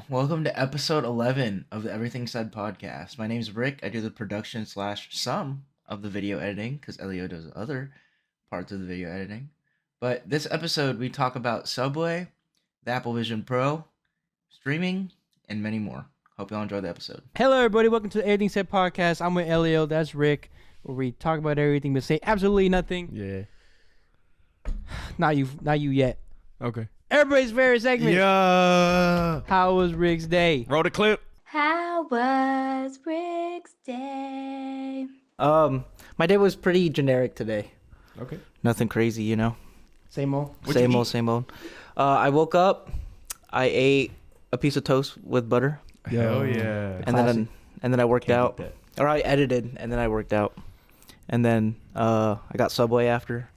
Welcome to episode 11 of the Everything Said podcast. My name is Rick. I do the production / some of the video editing because Elio does other parts of the video editing. But this episode, we talk about Subway, the Apple Vision Pro, streaming, and many more. Hope y'all enjoy the episode. Hello, everybody. Welcome to the Everything Said podcast. I'm with Elio. That's Rick, where we talk about everything but say absolutely nothing. Yeah. Not you yet. Okay. Everybody's favorite segment. Yeah. How was Rick's day? Roll the clip. How was Rick's day? My day was pretty generic today. Okay. Nothing crazy, you know. Same old. Same old. I woke up. I ate a piece of toast with butter. Hell yeah. And then I worked Can't out. beat Or I edited, and then I worked out. And then I got Subway after.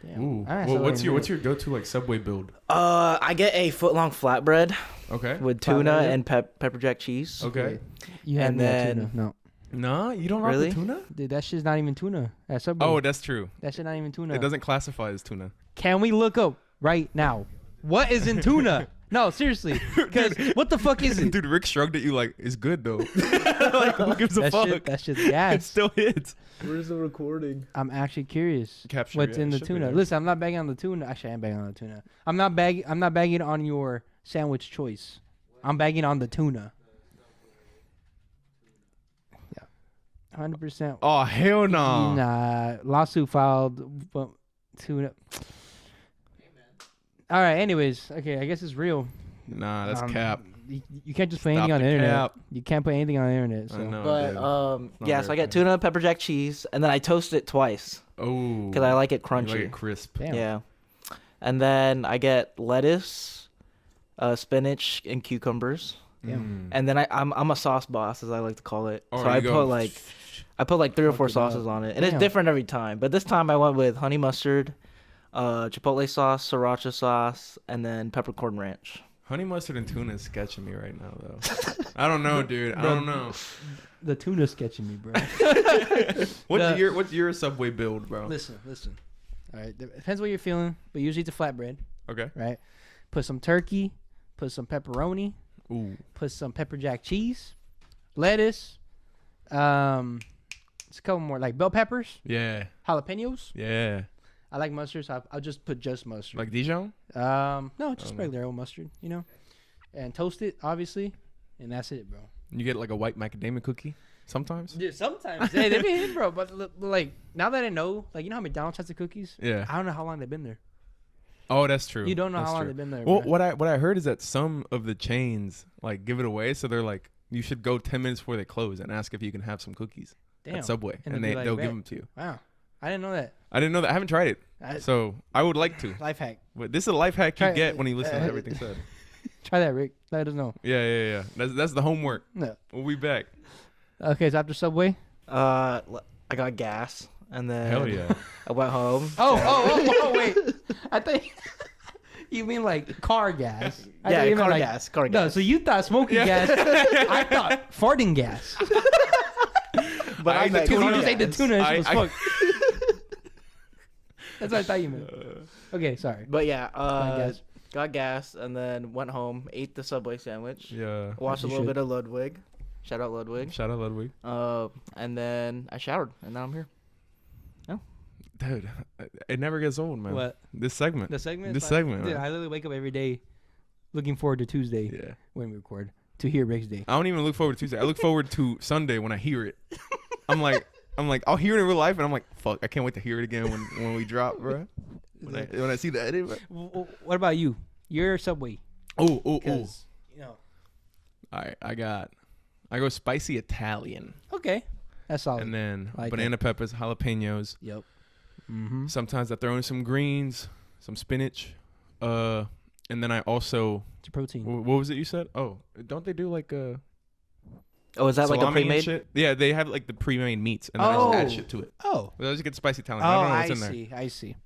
Damn. Ooh. All right, Well, so what's your go-to like Subway build? I get a foot-long flatbread Okay. with tuna Flatbread? and pepper jack cheese. Okay. You had And me at then- tuna. No. Nah, you don't rock Really? the tuna? Dude, that shit's not even tuna. At Subway. Oh, that's true. That shit not even tuna. It doesn't classify as tuna. Can we look up right now? What is in tuna? No, seriously. Because what the fuck is it? Dude, Rick shrugged at you like, it's good though. Like, who gives a fuck? That shit's It gas. still hits. Where's the recording? I'm actually curious. Capture, What's yeah, in it the should be tuna? there. Listen, I'm not bagging on the tuna. Actually, I am bagging on the tuna. I'm not bagging on your sandwich choice. I'm bagging on the tuna. Yeah, 100%. Oh, hell no. Nah, lawsuit filed. But tuna. All right. Anyways, okay. I guess it's real. Nah, that's cap. You can't just put Stop anything on the the internet. cap. You can't put anything on the internet. So. I know. But dude. Not yeah, so I very get fair. tuna, pepper jack cheese, and then I toast it twice Oh. because I like it You crunchy. like it crisp. Damn. Yeah, and then I get lettuce, spinach, and cucumbers, Damn. and then I'm a sauce boss, as I like to call it. Oh, so I you go- put like 3 or 4 Fuck it sauces up. on it, and it's Damn. different every time. But this time I went with honey mustard, chipotle sauce, sriracha sauce, and then peppercorn ranch. Honey mustard and tuna is sketching me right now, though. I don't know, dude. I don't know. The tuna's sketching me, bro. What's your Subway build, bro? Listen. All right, depends what you're feeling, but usually it's a flatbread, Okay. right? Put some turkey, put some pepperoni, Ooh. put some pepper jack cheese, lettuce, it's a couple more like bell peppers, Yeah. jalapenos. Yeah. I like mustard, so I'll just put just mustard. Like Dijon? No, just Oh, no. regular old mustard, you know, and toast it obviously, and that's it, bro. You get like a white macadamia cookie sometimes? Dude, sometimes they be hidden, bro. But like now that I know, like you know how McDonald's has the cookies. Yeah. I don't know how long they've been there. Oh, that's true. You don't know That's how long true. they've been there. Well, bro. what I heard is that some of the chains like give it away, so they're like, you should go 10 minutes before they close and ask if you can have some cookies Damn. at Subway, And and they'll be like, they'll "Bet." give them to you. Wow, I didn't know that. I didn't know that. I haven't tried it, so I would like to. Life hack. But this is a life hack Try you it. get when you listen to everything said. Try that, Rick. Let us know. Yeah. That's the homework. No. We'll be back. Okay, so after Subway. I got gas, and then Hell yeah. I went home. Oh, wait. I think you mean like car gas. I thought Yeah, you meant car like- gas. Car No, gas. so you thought smoking Yeah. gas. I thought farting gas. But I I ate the meant Because you tuna just ate the gas. tuna and it was I- fuck. That's what I thought you meant. Okay, sorry. But yeah, gas. got gas, and then went home, ate the Subway sandwich, Yeah. watched a You little should. bit of Ludwig. Shout out Ludwig. Shout out Ludwig. And then I showered, and now I'm here. Dude, it never gets old, man. What? This segment. The segment? This segment, Dude, man. I literally wake up every day looking forward to Tuesday Yeah. when we record to hear Rick's day. I don't even look forward to Tuesday. I look forward to Sunday when I hear it. I'm like, I'll hear it in real life, and I'm like, fuck, I can't wait to hear it again when we drop, bro. When I see the edit, bro. What about you? Your Subway. Oh. Because, you know. All right, I go spicy Italian, Okay. That's solid. and then Like banana peppers, jalapenos. Yep. Mm-hmm. Sometimes I throw in some greens, some spinach, and then I also, It's a protein. what was it you said? Oh, don't they do like Oh, is that like a salami and pre-made? shit? Yeah, they have like the pre-made meats, and then I just add Oh. shit to it. Oh. I just get spicy Italian. Oh, I don't know I what's in there. see. I see.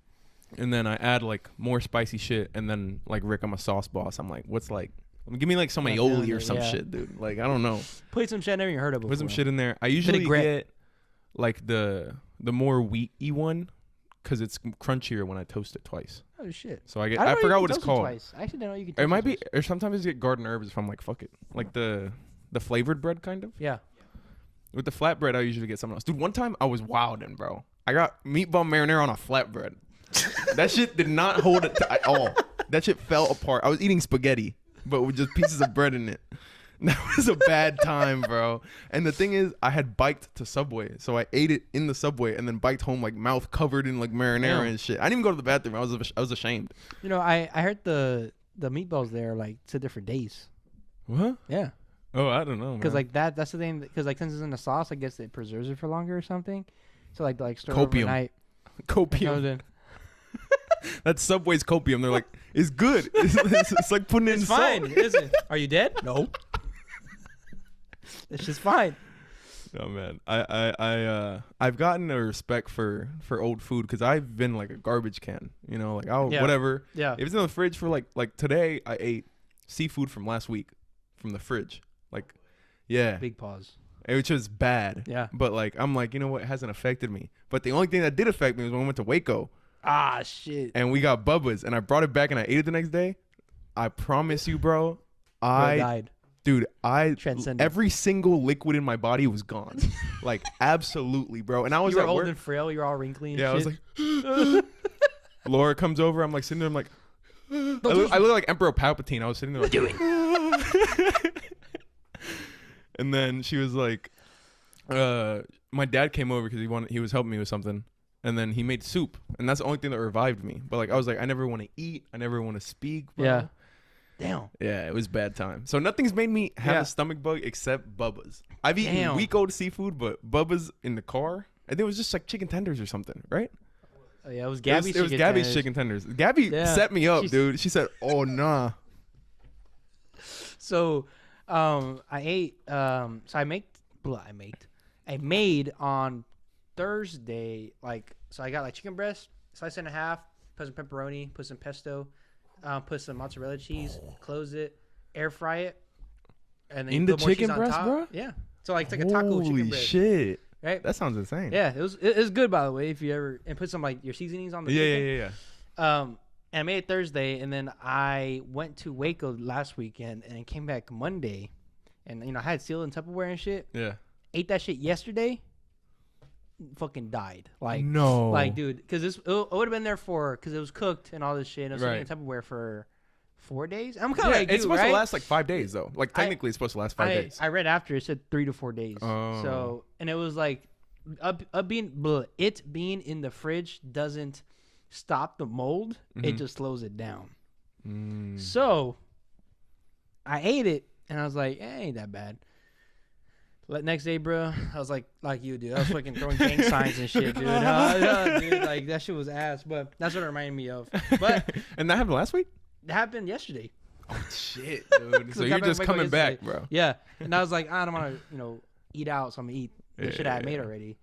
And then I add like more spicy shit, and then like Rick, I'm a sauce boss. I'm like, what's like, give me like some Yeah, aioli or some yeah. shit, dude. Like I don't know. Put some shit I never even heard of before. Put some shit in there. I usually grit. get like the more wheaty one, because it's crunchier when I toast it twice. Oh shit. So I don't know you forgot can what it's toast called. Twice. I actually didn't know you could. It toast might be, twice. or sometimes you get garden herbs if I'm like, fuck it. Like the flavored bread kind of. Yeah. With the flatbread, I usually get something else. Dude, one time I was wildin', bro. I got meatball marinara on a flatbread. That shit did not hold it at all. That shit fell apart. I was eating spaghetti, but with just pieces of bread in it. That was a bad time, bro. And the thing is, I had biked to Subway, so I ate it in the Subway and then biked home like mouth covered in like marinara and shit. I didn't even go to the bathroom. I was ashamed. You know, I heard the meatballs there like to different days. What? Yeah. Oh, I don't know. Because like that's the thing. Because like since it's in the sauce, I guess it preserves it for longer or something. So like store it Copium. overnight. Copium. That's Subway's copium. They're like, it's good. It's like putting in It's salt. fine, isn't it? Are you dead? No. It's just fine. Oh man, I've gotten a respect for old food because I've been like a garbage can. You know, like whatever. Yeah. If it's in the fridge for like today, I ate seafood from last week from the fridge. Like, yeah, Big pause. which was bad. Yeah. But like, I'm like, you know what? It hasn't affected me. But the only thing that did affect me was when we went to Waco. Ah, shit. And we got Bubba's, and I brought it back, and I ate it the next day. I promise you, bro. I died. Dude, Transcendent. every single liquid in my body was gone. Like, absolutely, bro. And I was You were at old work. and frail. You were all wrinkly and Yeah, I was shit. like, Laura comes over. I'm like sitting there. I'm like, I look like Emperor Palpatine. I was sitting there like, do it. And then she was like, my dad came over because he was helping me with something. And then he made soup, and that's the only thing that revived me. But like, I was like, I never want to eat, I never want to speak, bro. Yeah. Damn. Yeah, it was bad time. So nothing's made me have a stomach bug except Bubba's. I've eaten week old seafood, but Bubba's in the car. I think it was just like chicken tenders or something, right? Oh, yeah, it was Gabby's. It was Gabby's chicken tenders. Gabby set me up, dude. She said, "Oh nah." So, I ate. So I made on Thursday. Like, so I got like chicken breast, slice and a half, put some pepperoni, put some pesto, put some mozzarella cheese, close it, air fry it, and then In you the put more cheese chicken on breast, top. bro? Yeah. So like it's like a taco chicken Holy breast. shit! Right. That sounds insane. Yeah, it was good by the way. If you ever and put some like your seasonings on the chicken. Yeah. And I made it Thursday, and then I went to Waco last weekend, and came back Monday, and I had sealed in Tupperware and shit. Yeah. Ate that shit yesterday. Fucking died. Like no. Like dude, because it would have been there because it was cooked and all this shit. And it was sitting in Tupperware for 4 days. I'm kind of like it's you, supposed right? to last like 5 days though. Like technically, it's supposed to last 5 days. I read after it said 3 to 4 days. Oh. So and it was like it being in the fridge doesn't stop the mold. It just slows it down. So I ate it and I was like, it ain't that bad. Next day, bro, I was like you, dude. I was fucking throwing gang signs and shit, dude. Dude, like that shit was ass. But that's what it reminded me of. But And that happened last week? it happened yesterday. Oh shit, dude. So I you're got just back coming back, yesterday. bro. Yeah, and I was like, I don't want to, eat out, so I'm gonna eat the shit I Yeah. made already.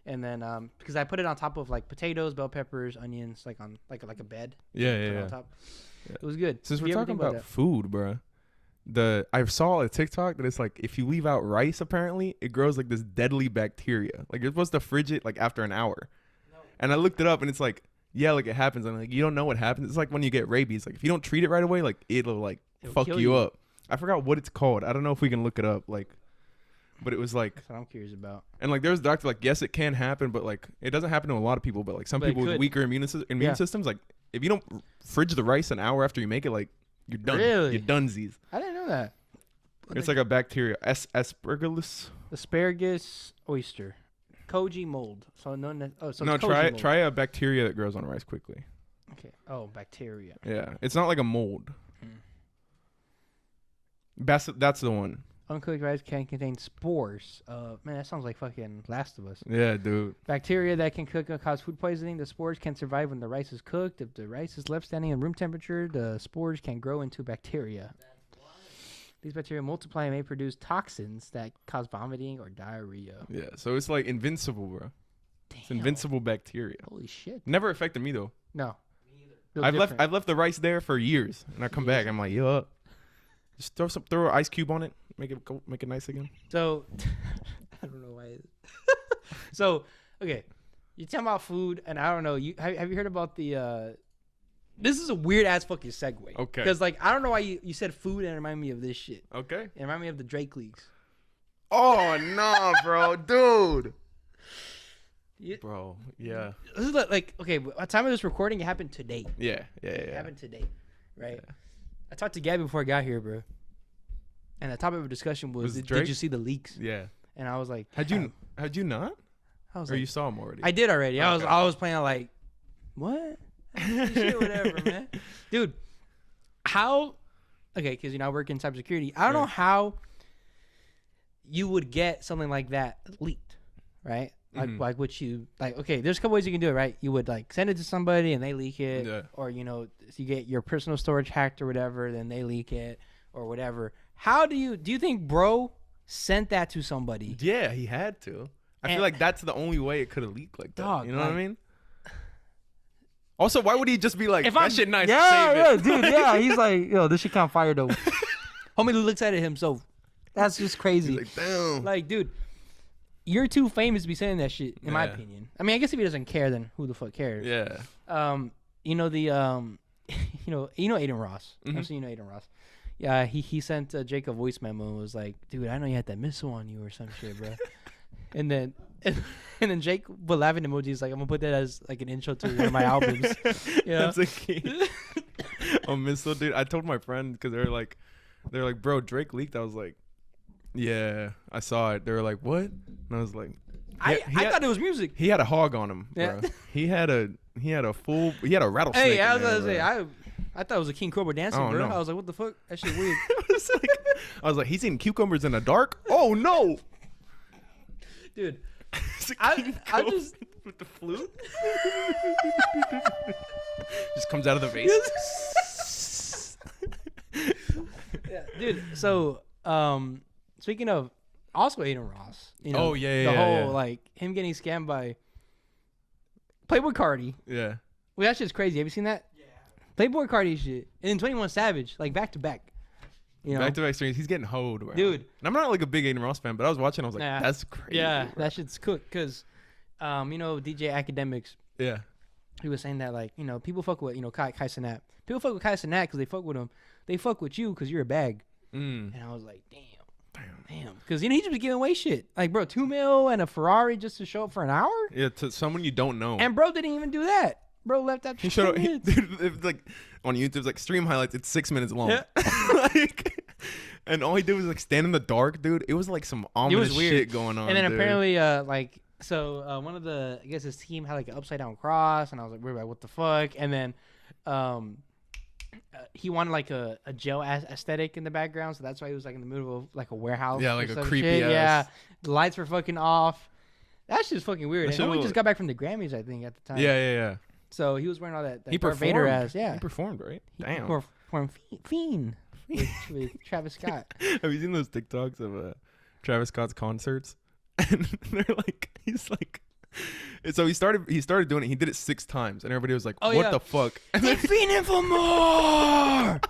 And then because I put it on top of like potatoes, bell peppers, onions, like on like a bed. Yeah, Put it yeah. on top. It was good. Since Do we're you ever talking think about that? food, bro, I saw a TikTok that it's like if you leave out rice, apparently it grows like this deadly bacteria. Like you're supposed to fridge it like after an hour. And I looked it up, and it's like, yeah, like it happens. And like you don't know what happens. It's like when you get rabies. Like if you don't treat it right away, like it'll fuck kill you you. up. I forgot what it's called. I don't know if we can look it up. Like, but it was like, That's what I'm curious about. and like there's a doctor like, yes, it can happen, but like it doesn't happen to a lot of people. But like some But it people with could. weaker immune Yeah. systems, like if you don't fridge the rice an hour after you make it, like you're done. Really? You're donesies. I didn't know that. It's like a bacteria, Aspergillus. Asparagus, oyster, koji mold. So it's No, koji mold. try a bacteria that grows on rice quickly. Okay. Oh, bacteria. Yeah, it's not like a mold. That's the one. Uncooked rice can contain spores. Man, that sounds like fucking Last of Us. Yeah, dude. Bacteria that can cook and cause food poisoning. The spores can survive when the rice is cooked. If the rice is left standing in room temperature, the spores can grow into bacteria. These bacteria multiply and may produce toxins that cause vomiting or diarrhea. Yeah, so it's like invincible, bro. It's invincible bacteria. Holy shit. Never affected me though. No. I've left the rice there for years, and I come back. I'm like, yo, just throw an ice cube on it, make it nice again. So, I don't know why. So, okay, you talking about food, and I don't know. Have you heard about the This is a weird ass fucking segue. Okay. Because like I don't know why you said food and it reminded me of this shit. Okay. It reminded me of the Drake leaks. Oh no, bro, dude. You- Bro, yeah. This is like okay. At the time of this recording, it happened today. Yeah. It happened today, right? I talked to Gabby before I got here, bro. And the topic of discussion was did you see the leaks? Yeah. And I was like, Had you not? I was Or like, you saw him already? I did already. Okay. I was playing like, what? Shit, whatever, man. Dude, how? Okay, because I work in cybersecurity. I don't know how you would get something like that leaked, right? Like what you like? Okay, there's a couple ways you can do it, right? You would like send it to somebody and they leak it, or you get your personal storage hacked or whatever, then they leak it or whatever. How do you think bro sent that to somebody? Yeah, he had to. I feel like that's the only way it could have leaked like that. Dog, you know what I mean? Also, why would he just be like, If that I'm- shit nice, Yeah, save yeah, it? dude, yeah. He's like, yo, this shit kind of fire though. Homie looks at it himself. That's just crazy. He's like, damn. Like, dude, you're too famous to be saying that shit, in my Yeah. opinion. I mean, I guess if he doesn't care, then who the fuck cares? Yeah. You know Adin Ross. Mhm. I'm saying Adin Ross. Yeah, he sent Jake a voice memo and was like, dude, I know you had that missile on you or some shit, bro. and then Jake with laughing emojis like, I'm gonna put that as like an intro to one of my albums. Yeah. That's a key. Oh, missile, dude. I told my friend because they're like, bro, Drake leaked. I was like, yeah, I saw it. They were like, what? And I was like, I thought it was music. he had a hog on him, bro. Yeah. He had a rattlesnake. Hey, I in was gonna there, say, bro. I thought it was a King Cobra dancing, Oh, bro. no. I was like, what the fuck? That shit weird. I was like, he's eating cucumbers in the dark. Oh no, Dude, It's a I cucumber just with the flute. Just comes out of the vase. yeah, dude. So, speaking of also Adin Ross, Oh, yeah, the yeah, whole yeah. like him getting scammed by Playboy Cardi. Yeah. Well, that shit's crazy. Have you seen that? Yeah. Playboy Cardi shit, and then 21 Savage, like back to back. Back to back strings. He's getting hoed, bro. Dude. And I'm not like a big Adin Ross fan, but I was watching. I was like, Nah. that's crazy. Yeah, bro. that shit's cooked. Cause, DJ Academics, Yeah. he was saying that like people fuck with Kai Cenat. People fuck with Kai Cenat because they fuck with him. They fuck with you because you're a bag. Mm. And I was like, damn. Because he just be giving away shit. Like, bro, $2 million and a Ferrari just to show up for an hour. Yeah, to someone you don't know. And bro didn't even do that. Bro left after He showed up. 10 minutes. Dude, it was like on YouTube, it's like stream highlights. It's 6 minutes long. Yeah. Like, and all he did was like stand in the dark, dude. It was like some ominous weird. shit going on. And then dude. apparently, one of the, I guess his team had like an upside down cross, and I was like, we're like, what the fuck? And then, he wanted like a jail aesthetic in the background, so that's why he was like in the middle of like a warehouse. Yeah, or like a some creepy shit. ass- Yeah, the lights were fucking off. That's just fucking weird. That And shit homie was- just got back from the Grammys, I think, at the time. Yeah. So he was wearing all that He Darth performed. Vader ass. Yeah. He performed, right? Damn. He performed Fiend with Travis Scott. Have you seen those TikToks of Travis Scott's concerts? And they're like, he's like, and so he started doing it. He did it 6 times, and everybody was like, Oh, "What yeah. the fuck?" And They're then fiending for more.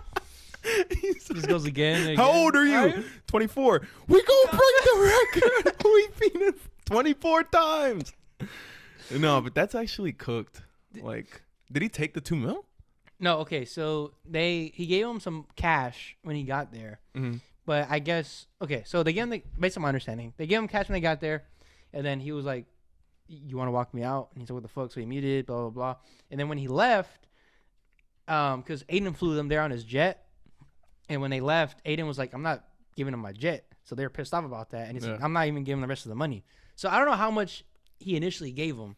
he's Just goes again. And again. How old are you? 24. We gonna break the record. We fiended 24 times. No, but that's actually cooked. Like, did he take the 2 mil? No, okay. So he gave him some cash when he got there, but I guess So they gave him based on my understanding, they gave him cash when they got there, and then he was like, "You want to walk me out?" And he said, "What the fuck?" So he muted, blah blah blah. And then when he left, because Adin flew them there on his jet, and when they left, Adin was like, "I'm not giving him my jet." So they were pissed off about that, and he's like, Yeah. "I'm not even giving the rest of the money." So I don't know how much he initially gave him,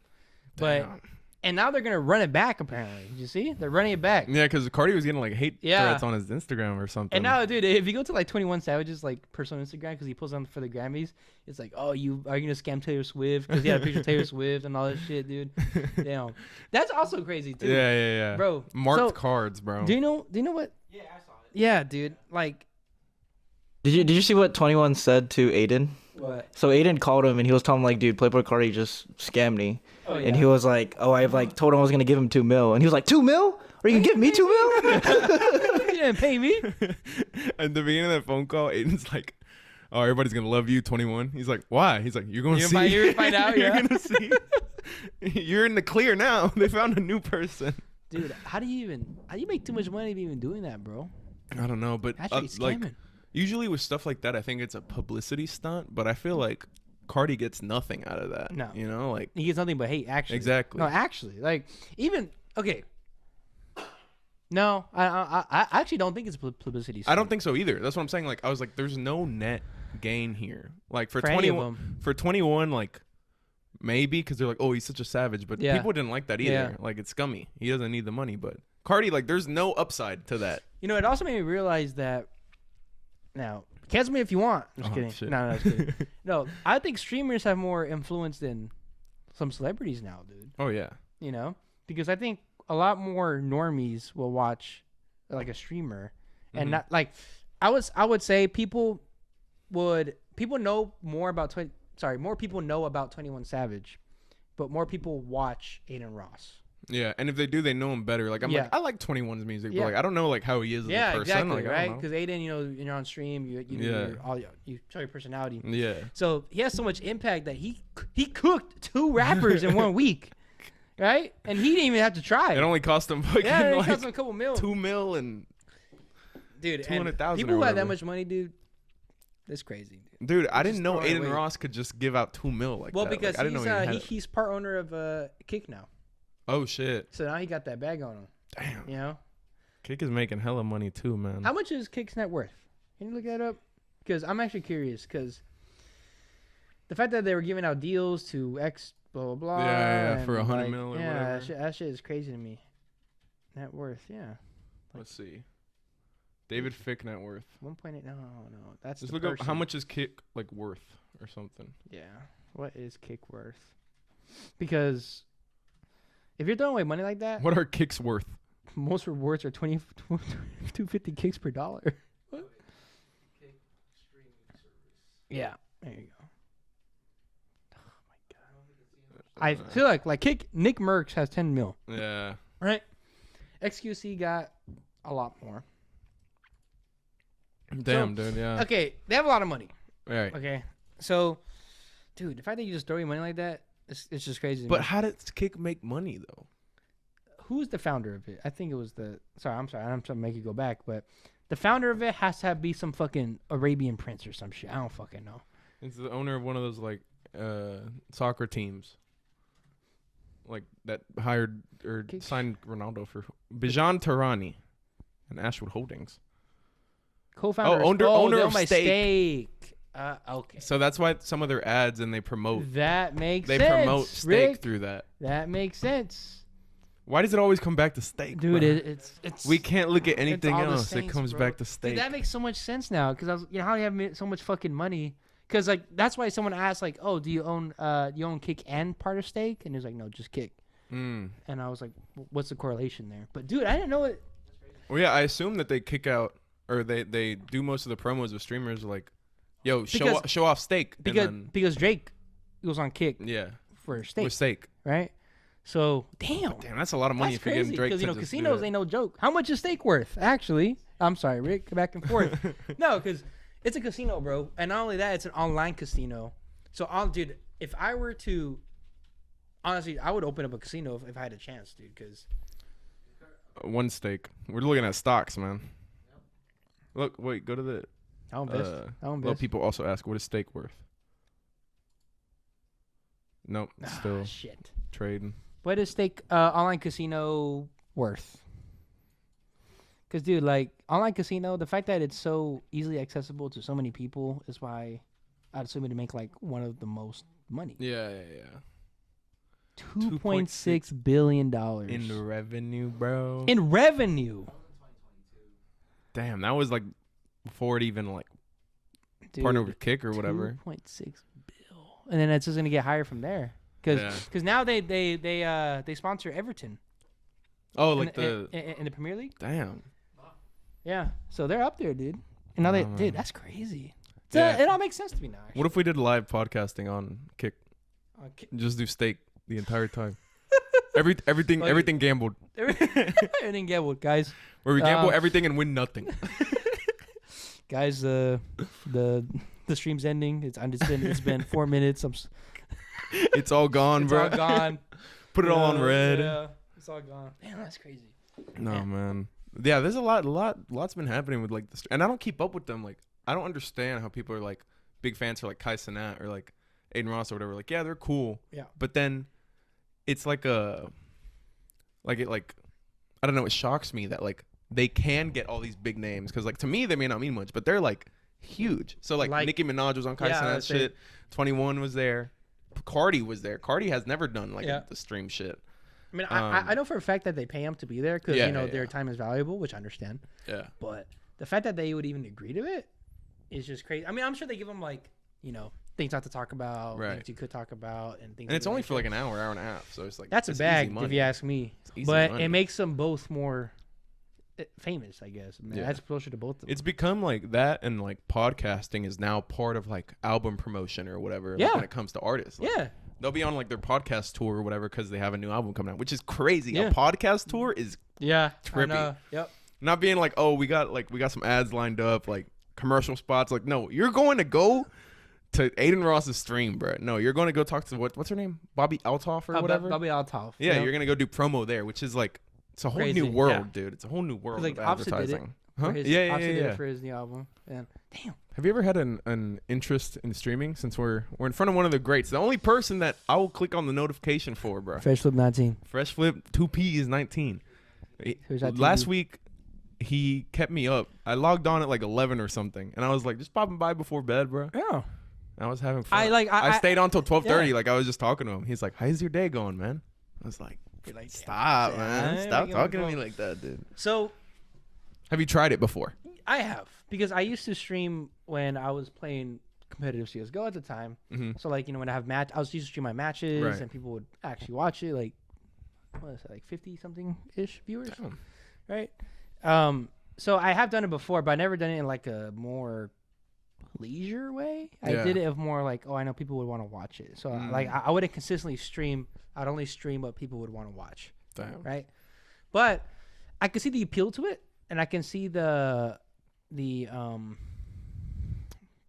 but. Damn. And now they're gonna run it back. Apparently, did you see? They're running it back. Yeah, because Cardi was getting like hate Yeah. threats on his Instagram or something. And now, dude, if you go to like 21 Savage's like personal Instagram because he posts on for the Grammys, it's like, oh, are you gonna scam Taylor Swift because he had a picture of Taylor Swift and all that shit, dude. Damn, that's also crazy too. Yeah, Bro, marked so, cards, bro. Do you know what? Yeah, I saw it. Yeah, dude. Like, Did you see what 21 said to Aiden? what? So Aiden called him and he was telling him like, dude, Playboy Cardi just scammed me. Oh, yeah. And he was like, oh, I've like told him I was gonna give him 2 mil. And he was like, 2 mil? Are you gonna give me 2 mil? You didn't pay me. At the beginning of that phone call, Aiden's like, "Oh, everybody's gonna love you, 21." He's like, "Why?" He's like, "You're gonna see. You're gonna find out. You're Yeah. gonna see. You're in the clear now. They found a new person." Dude, how do you make too much money even doing that, bro? I don't know, but Actually, like scamming. usually with stuff like that, I think it's a publicity stunt. But I feel like Cardi gets nothing out of that. No. You know, like He gets nothing but hate. Actually, exactly. No, actually, like even okay. No, I actually don't think it's publicity. I don't think so either. That's what I'm saying. Like I was like, there's no net gain here. Like for For any of 21, them. for 21, like maybe because they're like, oh, he's such a savage. But Yeah. people didn't like that either. Yeah. Like it's scummy. He doesn't need the money. But Cardi, like, there's no upside to that. You know, it also made me realize that. Now, cancel me if you want. I'm just Oh, kidding. shit. No, just kidding. No, I think streamers have more influence than some celebrities now, dude. Oh yeah. You know, because I think a lot more normies will watch like a streamer, and Mhm. not like I would say people know more about more people know about 21 Savage, but more people watch Adin Ross. Yeah, and if they do, they know him better. Like I'm Yeah. like, I like 21's music, Yeah. but like I don't know like how he is as a person. Exactly, Like, I right? don't know. Because Adin, you know, you're on stream, you Yeah. you show your personality. Yeah. So he has so much impact that he cooked 2 rappers in 1 week, right? And he didn't even have to try. It only cost him fucking Yeah, it like cost him a couple mil. $2 million and Dude, 200,000 people or who have that whatever. much money, dude, that's crazy. Dude. dude, I Just didn't know throw it Adin away. Ross could just give out $2 million like Well, that. because Like, I didn't know he had it. he's part owner of Kick now, Oh shit. so now he got that bag on him. Damn. You know, Kick is making hella money too, man. how much is Kick's net worth? Can you look that up? Because I'm actually curious. Because the fact that they were giving out deals to X blah blah blah. Yeah, and, for 100 like, mil or yeah, whatever. that shit is crazy to me. Net worth, yeah, Let's see. David Fick net worth. 1.8. No, that's Just the look up how person. much is Kick like worth or something. Yeah, what is Kick worth? Because if you're throwing away money like that, What are Kicks worth? most rewards are 250 kicks per dollar. What? Yeah, there you go. Oh my god. I feel like Kick Nick Merckx has 10 mil, Yeah. right? XQC got a lot more. Damn, dude. Yeah. Okay, they have a lot of money. Right. Okay, so, dude, the fact that you just throw your money like that, it's just crazy. To But me. how does Kick make money though? Who's the founder of it? I think it was I'm trying to make you go back, but the founder of it has to be some fucking Arabian prince or some shit. I don't fucking know. It's the owner of one of those like soccer teams, like that hired or Kick. signed Ronaldo for Bijan Tarani and Ashwood Holdings. Co-founder. owner they of own my Steak. Okay. So that's why some of their ads and they promote That makes they sense. promote steak Rick. through that. That makes sense, Why does it always come back to steak, dude. bro? It's We can't look at anything all the else. Saints, It comes bro. back to steak. Dude, that makes so much sense now because I was, how do you have so much fucking money? Because like that's why someone asked like, oh, do you own Kick and part of Steak? And he was like, no, just Kick. Mm. And I was like, what's the correlation there? But dude, I didn't know it. Well, yeah, I assume that they kick out or they do most of the promos with streamers like, yo, show off steak. Because Drake was on Kick Yeah, for Steak, with steak. right? So damn, That's a lot of money that's if you're getting crazy Drake because to you know just do casinos that. ain't no joke. How much is Steak worth? Actually, I'm sorry, Rick, go back and forth. No, because it's a casino, bro, and not only that, it's an online casino. So, dude, if I were to, honestly, I would open up a casino if I had a chance, dude. Because One steak. We're looking at stocks, man. Look, wait, go to the. I'll invest. I'll Well, invest. people also ask, what is steak worth? Nope, still Shit. trading. What is Steak online casino worth? Because, dude, like, online casino, the fact that it's so easily accessible to so many people is why I'd assume it'd make, like, one of the most money. Yeah. $2.6 billion. In revenue, bro. In revenue. Damn, that was like before it even like Dude, partnered with Kick or whatever. 2.6 bill. And then it's just going to get higher from there. Because Yeah. now they sponsor Everton. Oh, like in the Premier League? damn. Yeah. So they're up there, dude. And now man. dude, that's crazy. Yeah. It all makes sense to me now. Actually. What if we did live podcasting on Kick? Okay. Just do steak the entire time. Everything Like- everything gambled. Everything gambled, guys. Where we gamble everything and win nothing. Guys, the stream's ending. It's been 4 minutes. It's all gone, It's bro. all gone. Put it all on red. Yeah. It's all gone. Damn, that's crazy. No, man. Yeah, there's lot's been happening with like and I don't keep up with them. Like, I don't understand how people are like big fans for like Kai Cenat or like Adin Ross or whatever. Like, yeah, they're cool. Yeah. But then it's like I don't know. It shocks me that like they can get all these big names because like to me they may not mean much, but they're like huge. So like Nicki Minaj was on Kai Cenat shit. 21 was there. Cardi was there. Cardi has never done like the stream shit. I mean, I know for a fact that they pay him to be there because their time is valuable, which I understand. Yeah. But the fact that they would even agree to it is just crazy. I mean, I'm sure they give them like things not to talk about, things you could talk about, and things. And it's only for like an hour and a half, so it's like that's a bag if you ask me. But it makes them both more famous, I guess. I mean, that's closer to both of them. It's become like that, and like podcasting is now part of like album promotion or whatever. Like, when it comes to artists. Like, they'll be on like their podcast tour or whatever because they have a new album coming out, which is crazy. A podcast tour is trippy. Yep. Not being like, oh, we got some ads lined up, like commercial spots. Like, no, you're going to go to Adin Ross's stream, bro. No, you're going to go talk to what's her name, Bobby Altoff or whatever. Bobby Altoff. Yeah, you're gonna go do promo there, which is like it's a whole new world, dude. It's a whole new world like of advertising. Did it for his new album. And damn. Have you ever had an interest in streaming? Since we're in front of one of the greats, the only person that I will click on the notification for, bro. Fresh Flip 19. Fresh Flip 2P is 19. Last week he kept me up. I logged on at like 11 or something, and I was like just popping by before bed, bro. Yeah. I was having fun. I stayed on till 12:30. Yeah. Like I was just talking to him. He's like, "How's your day going, man?" I was like, "Stop, man! Stop talking to me like that, dude." So, have you tried it before? I have, because I used to stream when I was playing competitive CS:GO at the time. Mm-hmm. So like when I have I was used to stream my matches, and people would actually watch it. Like, what is it, like 50 something ish viewers, right? So I have done it before, but I never done it in like a more leisure way. I did it of more like, I know people would want to watch it. So like I wouldn't consistently stream. I'd only stream what people would want to watch. Damn. Right? But I can see the appeal to it, and I can see the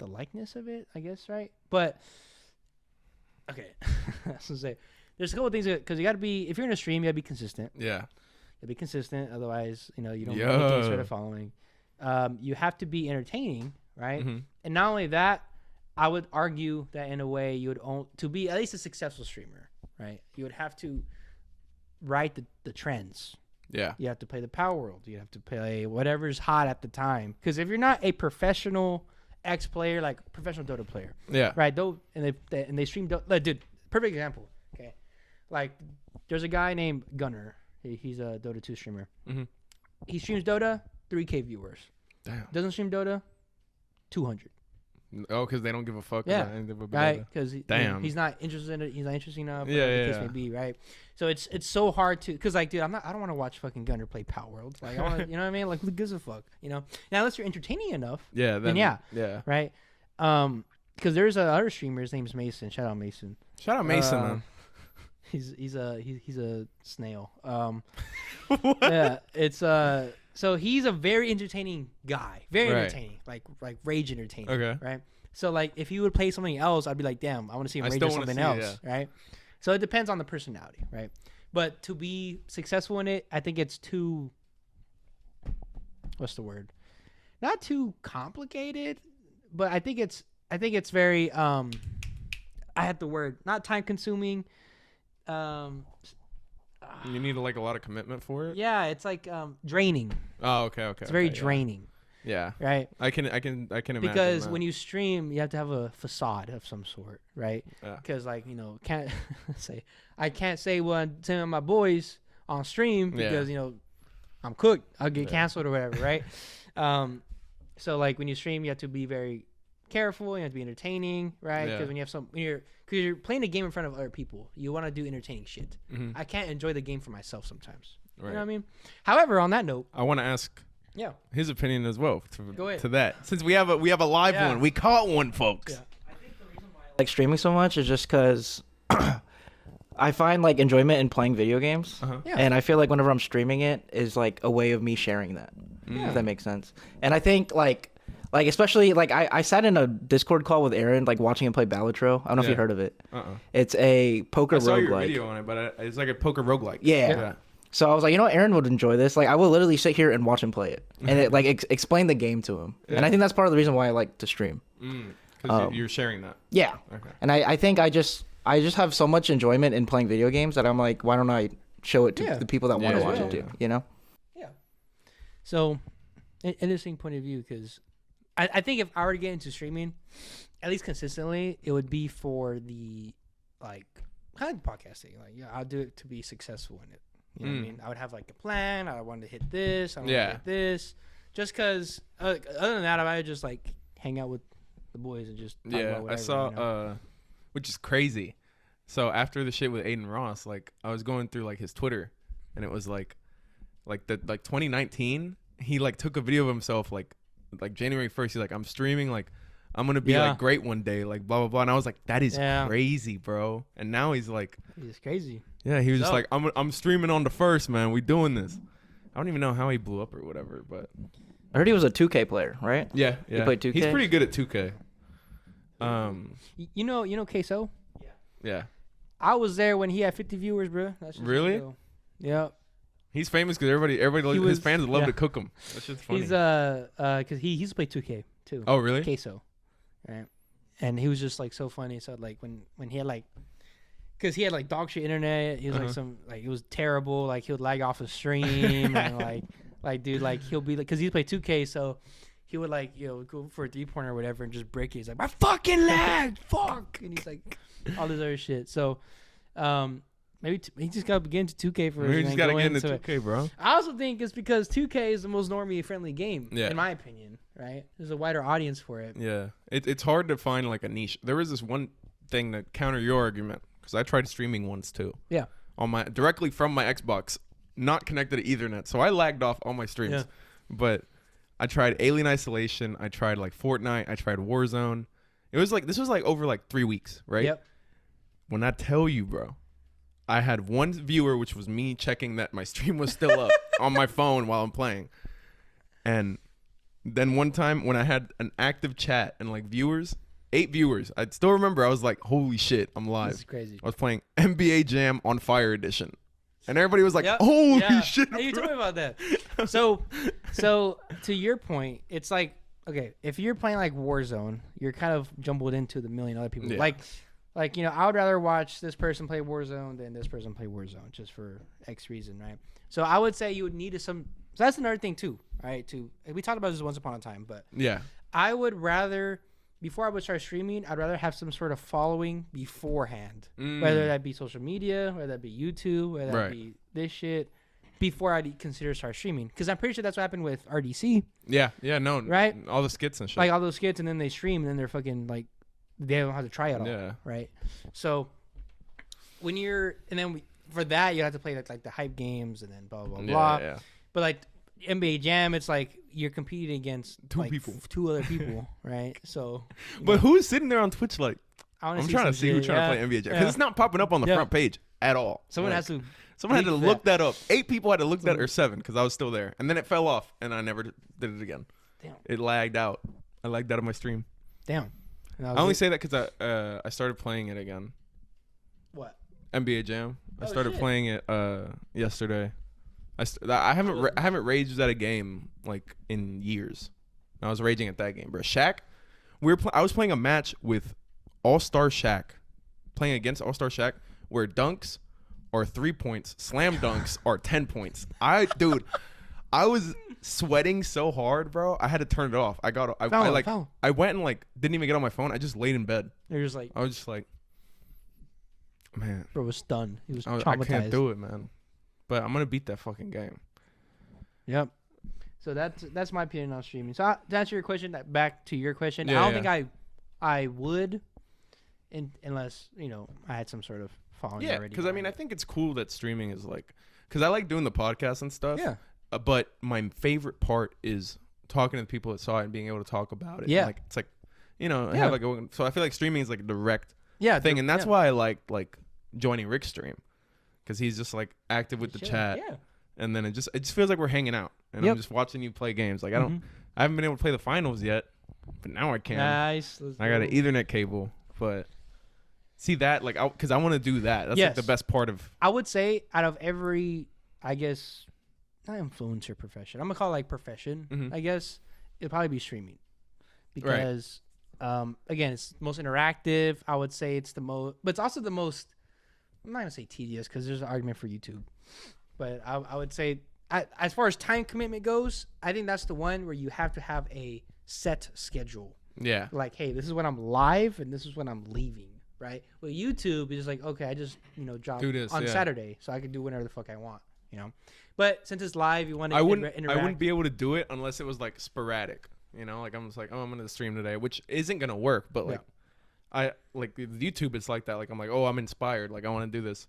likeness of it, I guess, right? But okay, I was gonna say there's a couple of things because you got to be, if you're in a stream, you got to be consistent. Yeah, you got to be consistent. Otherwise, you don't get sort of following. You have to be entertaining, right? Mm-hmm. And not only that, I would argue that in a way you would to be at least a successful streamer, right? You would have to write the trends. Yeah. You have to play the Power World. You have to play whatever's hot at the time. Because if you're not a professional X player, like professional Dota player, right? And they stream Dota. Like, dude, perfect example. Okay, like there's a guy named Gunner. He's a Dota 2 streamer. Mm-hmm. He streams Dota, 3K viewers. Damn. Doesn't stream Dota, 200. Oh, because they don't give a fuck. Yeah, about anything about right. Because he's not interested in it. He's not interesting enough. Yeah, the case may be, right. So it's so hard to, because like, dude, I don't want to watch fucking Gunner play Power World. Like, I want, you know what I mean? Like, who gives a fuck? Now unless you're entertaining enough. Yeah. Then yeah. Right. Because there's another streamer. His name's Mason. Shout out Mason. Man. He's a snail. Yeah. It's So he's a very entertaining guy. Very entertaining. Like rage entertaining. Okay. Right? So like if he would play something else, I'd be like, damn, I want to see him rage or something else. Right? So it depends on the personality, right? But to be successful in it, I think it's too, what's the word? Not too complicated, but I think it's very I had the word, not time consuming. You need like a lot of commitment for it. Yeah, it's like draining. Oh, okay. It's very draining. Yeah. Right. I can imagine because that. when you stream, you have to have a facade of some sort, right? Because like I can't say what I'm telling my boys on stream because I'm cooked. I'll get canceled or whatever, right? So like when you stream, you have to be very careful. You have to be entertaining, right? Because when you're playing a game in front of other people, you want to do entertaining shit. Mm-hmm. I can't enjoy the game for myself sometimes. Right. You know what I mean? However, on that note, I want to ask his opinion as well Go ahead. to that. Since we have a live one, we caught one, folks. Yeah. I think the reason why I like streaming so much is just because I find like enjoyment in playing video games, and I feel like whenever I'm streaming it is like a way of me sharing that. If that makes sense. And I think like especially like I sat in a Discord call with Aaron, like watching him play Balatro. I don't know if you heard of it. It's a poker roguelike. I saw your video on it, but it's like a poker roguelike. Yeah. So I was like, you know what, Aaron would enjoy this. Like, I will literally sit here and watch him play it, and it like explain the game to him. And I think that's part of the reason why I like to stream. Because you're sharing that. Yeah. Okay. And I think I just have so much enjoyment in playing video games that I'm like, why don't I show it to the people that want to watch it too? You know? Yeah. So, interesting point of view, because I think if I were to get into streaming, at least consistently, it would be for the like kind of podcasting. Like, yeah, I'll do it to be successful in it. You know what I mean? I would have like a plan. I wanted to hit this. I want to hit this. Just because, other than that, I would just like hang out with the boys and just talk about whatever. I saw, you know? which is crazy. So after the shit with Adin Ross, like I was going through like his Twitter, and it was like 2019. He like took a video of himself like January 1st. He's like, I'm streaming, like I'm gonna be like great one day, like blah blah blah. And I was like, that is crazy, bro. And now he's like, he's crazy. Yeah, he was just like, I'm streaming on the 1st, man. We doing this. I don't even know how he blew up or whatever, but I heard he was a 2K player, right? Yeah. He played 2K. He's pretty good at 2K. You know Queso? Yeah. I was there when he had 50 viewers, bro. That's just really? Yeah. He's famous because everybody his fans love to cook him. That's just funny. He's because he's played 2K too. Oh really? Queso, right? And he was just like so funny. So like when he had like, because he had like dog shit internet. He was like it was terrible. Like he would lag off his stream and like dude, like he'll be like, because he played 2K, so he would like, you know, go for a 3-pointer or whatever and just break it. He's like, my fucking lag, fuck, and he's like all this other shit. So maybe he just got to get into 2K for. Maybe just got to get into 2K, bro. I also think it's because 2K is the most normie friendly game, in my opinion. Right? There's a wider audience for it. Yeah, it's hard to find like a niche. There was this one thing that counter your argument, because I tried streaming once too. Yeah. On my directly from my Xbox, not connected to Ethernet, so I lagged off all my streams. Yeah. But I tried Alien Isolation. I tried like Fortnite. I tried Warzone. This was like over like 3 weeks, right? Yep. When I tell you, bro, I had one viewer, which was me checking that my stream was still up on my phone while I'm playing. And then one time when I had an active chat and like viewers, 8 viewers, I still remember I was like, holy shit, I'm live. This is crazy. I was playing NBA Jam on Fire Edition. And everybody was like, holy shit. Hey, you told me about that. So to your point, it's like, okay, if you're playing like Warzone, you're kind of jumbled into the million other people. Yeah. Like, you know, I would rather watch this person play Warzone than this person play Warzone, just for X reason, right? So I would say you would need so that's another thing too, right? We talked about this once upon a time, but yeah, I would rather, before I would start streaming, I'd rather have some sort of following beforehand, whether that be social media, whether that be YouTube, whether that be this shit, before I'd consider start streaming. Because I'm pretty sure that's what happened with RDC. Yeah, no, right? All the skits and shit. Like all those skits, and then they stream, and then they're fucking like, they don't have to try it all, right? So when you're, and then for that you have to play like the hype games, and then blah blah blah. Yeah. But like NBA Jam, it's like you're competing against two other people, right? So, but who's sitting there on Twitch like? I'm trying to see shit, who's trying to play NBA Jam, because it's not popping up on the front page at all. Someone like, has to. Someone had to look that up. 8 people had to look that, or 7, because I was still there, and then it fell off, and I never did it again. Damn. It lagged out. I lagged out of my stream. Damn. I only say that because I started playing it again. What? NBA Jam. I started playing it yesterday. I haven't raged at a game like in years. I was raging at that game, bro. Shaq. I was playing a match with All-Star Shaq, playing against All-Star Shaq, where dunks are 3 points, slam dunks are 10 points. I was sweating so hard, bro. I had to turn it off. I went and like didn't even get on my phone. I just laid in bed. You're just like, I was just like, man, bro was stunned. He was traumatized. I can't do it, man. But I'm gonna beat that fucking game. Yep. So that's my opinion on streaming. So to answer your question, back to your question, I don't think I would, unless I had some sort of following already. Because I mean, I think it's cool that streaming is like, because I like doing the podcast and stuff. Yeah. But my favorite part is talking to the people that saw it and being able to talk about it. Yeah. And like it's like, have like so I feel like streaming is like a direct thing, and that's why I like joining Rick's stream, because he's just like active with the chat. Yeah. And then it just feels like we're hanging out, and I'm just watching you play games. Like I haven't been able to play the finals yet, but now I can. Nice. I got an Ethernet cable, but see that, like, because I want to do that. That's like the best part of. I would say out of every I guess, not influencer profession. I'm gonna call it like profession. I guess it'd probably be streaming, because again, it's most interactive. I would say it's the most, but it's also the most. I'm not gonna say tedious because there's an argument for YouTube, but I would say as far as time commitment goes, I think that's the one where you have to have a set schedule. Yeah. Like, hey, this is when I'm live and this is when I'm leaving. Right? With YouTube, it's just like, okay, I just drop on Saturday, so I can do whatever the fuck I want. But since it's live, you want to interact. I wouldn't be able to do it unless it was like sporadic. Like I'm just like, oh, I'm gonna stream today, which isn't gonna work. But like, I like YouTube. It's like that. Like I'm like, oh, I'm inspired. Like I want to do this.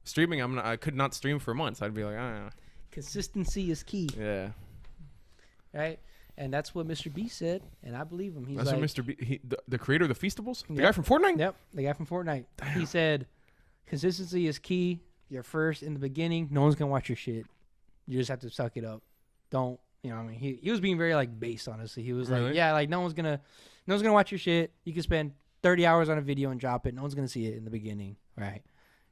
Streaming, I could not stream for months. I'd be like, I don't know. Consistency is key. Yeah. Right. And that's what Mr. B said, and I believe him. That's what Mr. B, the creator of the Feastables, the guy from Fortnite. Yep, the guy from Fortnite. Damn. He said, consistency is key. You're first in the beginning. No one's gonna watch your shit. You just have to suck it up. Don't, I mean, he was being very like based, honestly. He was like, yeah, like no one's gonna watch your shit. You can spend 30 hours on a video and drop it. No one's gonna see it in the beginning, right?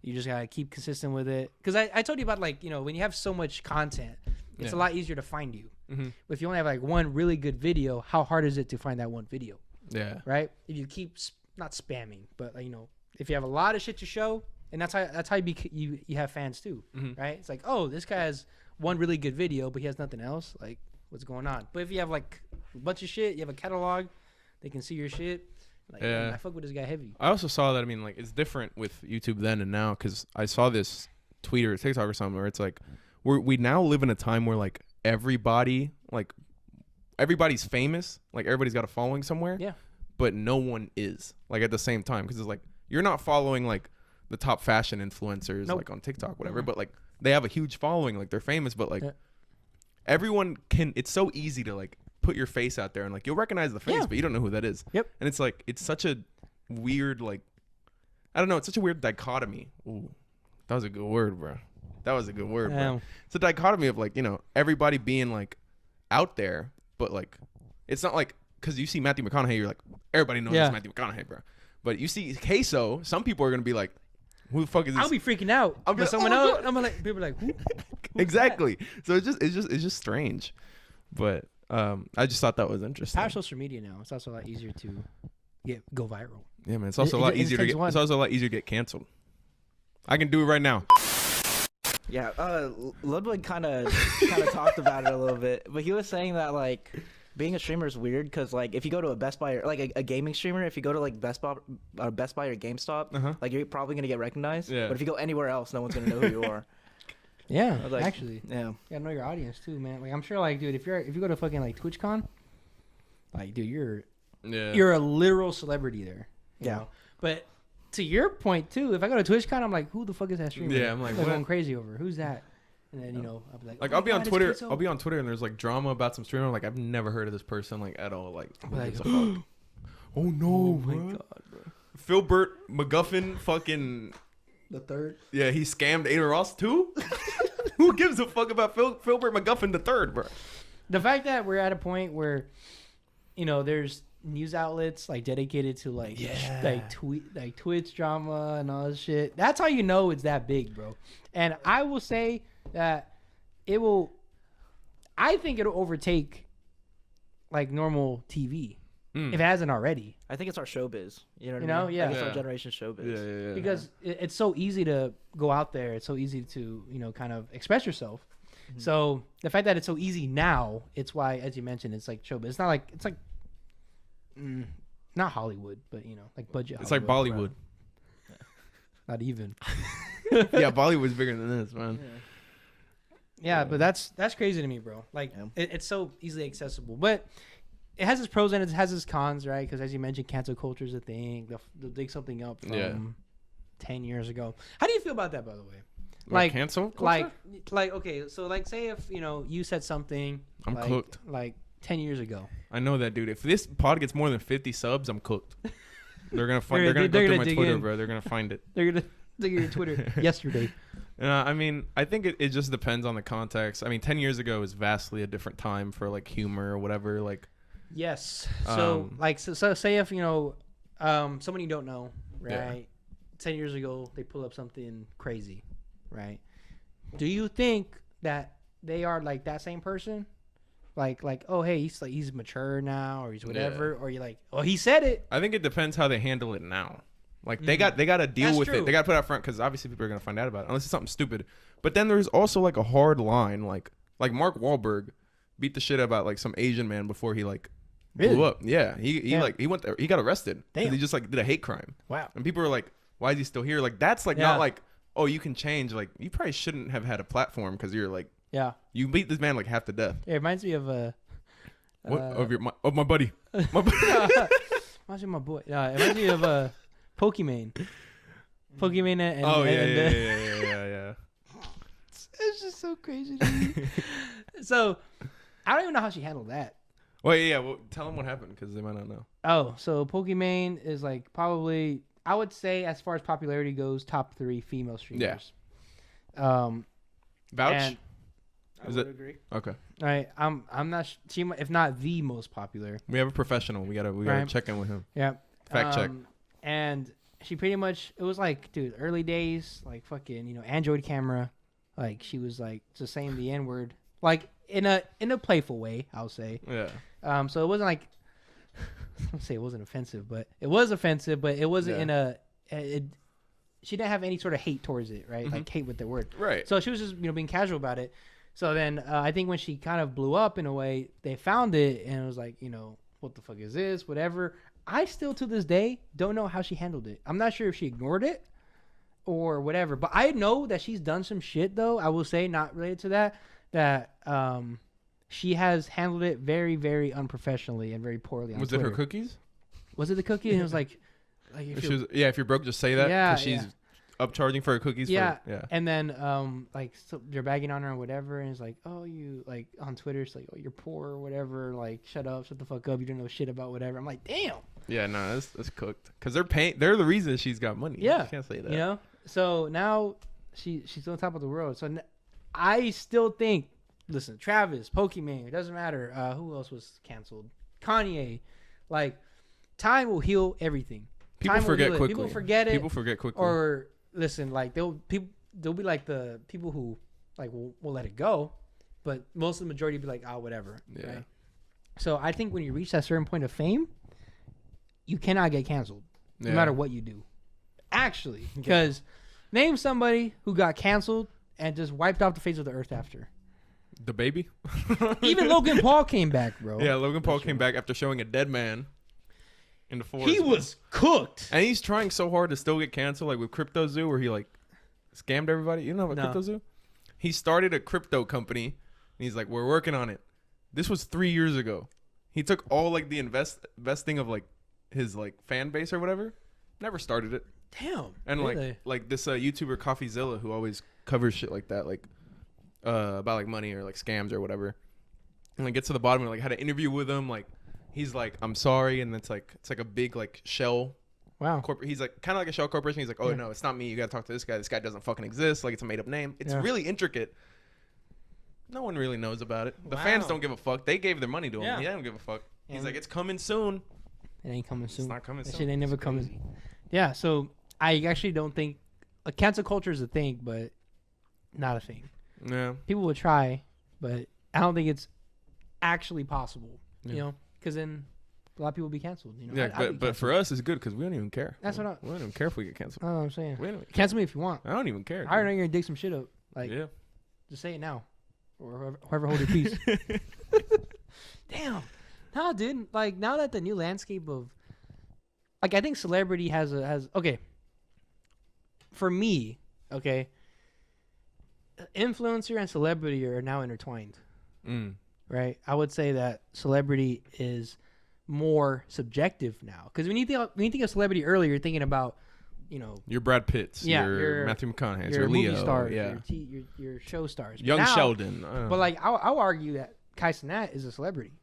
You just gotta keep consistent with it. Because I told you about like when you have so much content, it's a lot easier to find you. But if you only have like one really good video, how hard is it to find that one video? Yeah. Right. If you keep not spamming, but if you have a lot of shit to show, and that's how you have fans too, right? It's like, oh, this guy has one really good video, but he has nothing else. Like, what's going on? But if you have like a bunch of shit, you have a catalog, they can see your shit. Like, man, I fuck with this guy heavy. I also saw that. I mean, like, it's different with YouTube then and now, because I saw this tweet or TikTok or something where it's like, we now live in a time where like everybody's famous, like everybody's got a following somewhere, but no one is like at the same time, because it's like you're not following like the top fashion influencers like on TikTok, whatever, but like they have a huge following, like they're famous, but like everyone can. It's so easy to like put your face out there and like you'll recognize the face, but you don't know who that is. And it's like it's such a weird, like, I don't know, it's such a weird dichotomy. Ooh, that was a good word, bro. That was a good word, bro. It's a dichotomy of like, everybody being like out there, but like, it's not like, because you see Matthew McConaughey, you're like, everybody knows it's Matthew McConaughey, bro. But you see Queso, some people are going to be be like, who the fuck is this? I'll be freaking out. I'll be like, someone else, I'm like, people are like, who? Exactly. So it's just strange. But I just thought that was interesting. Power social media now. It's also a lot easier to go viral. Yeah, man. It's also a lot easier to get. It's also a lot easier to get canceled. I can do it right now. Yeah, Ludwig kind of talked about it a little bit, but he was saying that like being a streamer is weird because like if you go to a Best Buy or like a gaming streamer, if you go to like Best Buy or GameStop, like you're probably gonna get recognized. But if you go anywhere else, no one's gonna know who you are. Like, actually, you gotta know your audience too, man. Like I'm sure, like, dude, if you go to fucking like TwitchCon, like, dude, you're a literal celebrity there. You know? But to your point too, if I go to TwitchCon, I'm like, who the fuck is that streamer? Yeah, I'm like, what? Going crazy over who's that? And then I'll be like, I'll be on Twitter. I'll be on Twitter, and there's like drama about some streamer. I'm like, I've never heard of this person like at all. Like, oh no, my god, bro. Philbert McGuffin, fucking the third. Yeah, he scammed Adin Ross too. Who gives a fuck about Philbert McGuffin the third, bro? The fact that we're at a point where, there's news outlets like dedicated to like Twitch drama and all this shit. That's how you know it's that big, bro. And I will say that I think it'll overtake like normal TV if it hasn't already. I think it's our showbiz. You know what I mean? Yeah. It's our generation showbiz. Yeah. Because it's so easy to go out there. It's so easy to, kind of express yourself. Mm-hmm. So the fact that it's so easy now, it's why, as you mentioned, it's like showbiz. It's not like, not Hollywood, but, like budget It's Hollywood, like Bollywood. Not even. Yeah, Bollywood's bigger than this, man. Yeah, but that's crazy to me, bro. Like, it's so easily accessible. But it has its pros and it has its cons, right? Because as you mentioned, cancel culture is a thing. They'll dig something up from 10 years ago. How do you feel about that, by the way? Like cancel culture? Like okay, so like say if, you said something I'm cooked. Like 10 years ago. I know that, dude. If this pod gets more than 50 subs, I'm cooked. They're gonna find. They're gonna go through my Twitter, bro. They're gonna find it. They're gonna dig your Twitter yesterday. I mean, I think it just depends on the context. I mean, 10 years ago is vastly a different time for like humor or whatever. Like, yes. So so say if someone you don't know, right? 10 years ago they pull up something crazy, right? Do you think that they are like that same person? Like, oh hey, he's mature now, or he's whatever, or you're like, oh, he said it. I think it depends how they handle it now. Like they got to deal That's with true. it. They got to put it out front because obviously people are gonna find out about it unless it's something stupid. But then there's also like a hard line, like Mark Wahlberg beat the shit about like some Asian man before he like blew up. Yeah, he like he went there, he got arrested because he just like did a hate crime. Wow. And people are like, why is he still here? Like that's like not like, oh, you can change. Like you probably shouldn't have had a platform because you're like, you beat this man like half to death. It reminds me of what of my buddy. My buddy. Reminds me of my boy. It reminds me of Pokemon. Pokemon and yeah. It's just so crazy to me. So I don't even know how she handled that. Well, yeah. Well, tell them what happened because they might not know. Oh, so Pokemon is like probably, I would say, as far as popularity goes, top 3 female streamers. Yeah. Vouch. And Is I it would agree? okay? All right, I'm not. She, if not the most popular. We have a professional. We gotta check in with him. Yeah. Fact check. And she pretty much, it was like, dude, early days, like fucking, Android camera. Like she was like just saying the N-word, like in a playful way, I'll say. Yeah. So it wasn't like, I'll say it wasn't offensive, but it was offensive, but it wasn't in a. She didn't have any sort of hate towards it, right? Like hate with the word. Right. So she was just being casual about it. So then I think when she kind of blew up in a way, they found it and it was like, what the fuck is this? Whatever. I still to this day don't know how she handled it. I'm not sure if she ignored it or whatever, but I know that she's done some shit though. I will say, not related to that she has handled it very, very unprofessionally and very poorly. On Was Twitter. it her cookies? Was it the cookie? And it was like if you're broke, just say that. Yeah, 'cause she's upcharging for her cookies. Yeah. Yeah. And then so they're bagging on her or whatever, and it's like, oh, you like on Twitter, it's like, oh, you're poor or whatever. Like, shut the fuck up. You don't know shit about whatever. I'm like, damn. Yeah, no, that's cooked. Cause they're the reason she's got money. Yeah. You can't say that. So now she's on top of the world. So I still think, listen, Travis, Pokemon, it doesn't matter. Who else was canceled? Kanye. Like, time will heal everything. People forget quickly. People forget it. People forget quickly. Or listen, like they'll be like the people who like will let it go, but most of the majority be like, oh, whatever. Yeah. Right? So I think when you reach that certain point of fame, you cannot get canceled, no matter what you do. Actually, because name somebody who got canceled and just wiped off the face of the earth after. The baby. Even Logan Paul came back, bro. Yeah, Logan Paul came back after showing a dead man in the forest. He was cooked. And he's trying so hard to still get canceled, like with Crypto Zoo, where he like scammed everybody. You know about Crypto Zoo? He started a crypto company, and he's like, "We're working on it." This was 3 years ago. He took all like the investing of like his like fan base or whatever. Never started it. Damn. And really? like this YouTuber CoffeeZilla who always covers shit like that, like about like money or like scams or whatever, and like gets to the bottom and like had an interview with him. Like he's like, "I'm sorry," and it's like a big like shell. Wow. He's like kind of like a shell corporation. He's like, "Oh no, it's not me. You gotta talk to this guy. This guy doesn't fucking exist. Like it's a made up name. It's really intricate. No one really knows about it. The fans don't give a fuck. They gave their money to him. Yeah. He don't give a fuck. He's like, it's coming soon. It ain't coming soon. It's not coming that soon. Shit ain't never coming. Yeah, so I actually don't think cancel culture is a thing, but not a thing. Yeah. People would try, but I don't think it's actually possible. Yeah. You know, because then a lot of people be canceled. You know, Yeah, I'd be but for us, it's good because we don't even care. That's what we don't even care if we get canceled. Oh, I'm saying. We don't even, Cancel me if you want. I don't even care. I already know you're gonna dig some shit up. Like, yeah. just say it now, or whoever hold your peace. Damn. No, dude. Like now that the new landscape of, like, I think celebrity has okay. For me, okay. Influencer and celebrity are now intertwined. Right. I would say that celebrity is more subjective now, because when you think of celebrity earlier, you're thinking about, you know, your Brad Pitts, your your Matthew McConaughey, your your movie Leo, stars, yeah, your show stars, Young now, Sheldon. But like, I'll argue that Kai Cenat is a celebrity.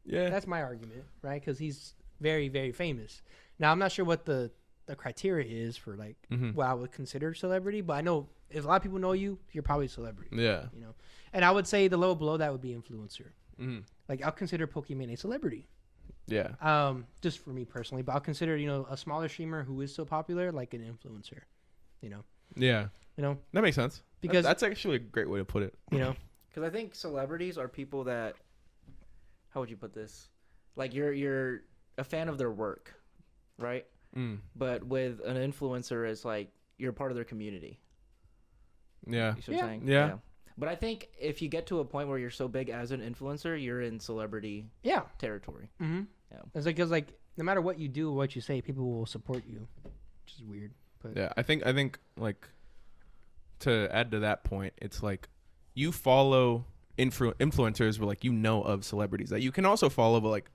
Yeah, that's my argument, right? Because he's very, very famous. Now I'm not sure what the criteria is for like what I would consider celebrity, but I know if a lot of people know you, you're probably a celebrity. Yeah, you know. And I would say the level below that would be influencer. Like I'll consider Pokemon a celebrity. Yeah. Just for me personally, but I'll consider, you know, a smaller streamer who is so popular like an influencer. You know. Yeah. You know, That makes sense. because That's actually a great way to put it. you know, Because I think celebrities are people that, how would you put this? Like you're a fan of their work, right? But with an influencer, it's like you're part of their community. Yeah. You see what I'm saying? Yeah. But I think if you get to a point where you're so big as an influencer, you're in celebrity yeah. territory. Mm-hmm. Yeah. It's like, because like no matter what you do, what you say, people will support you, which is weird. But Yeah. I think like to add to that point, it's like you follow influencers where like of celebrities that you can also follow, but like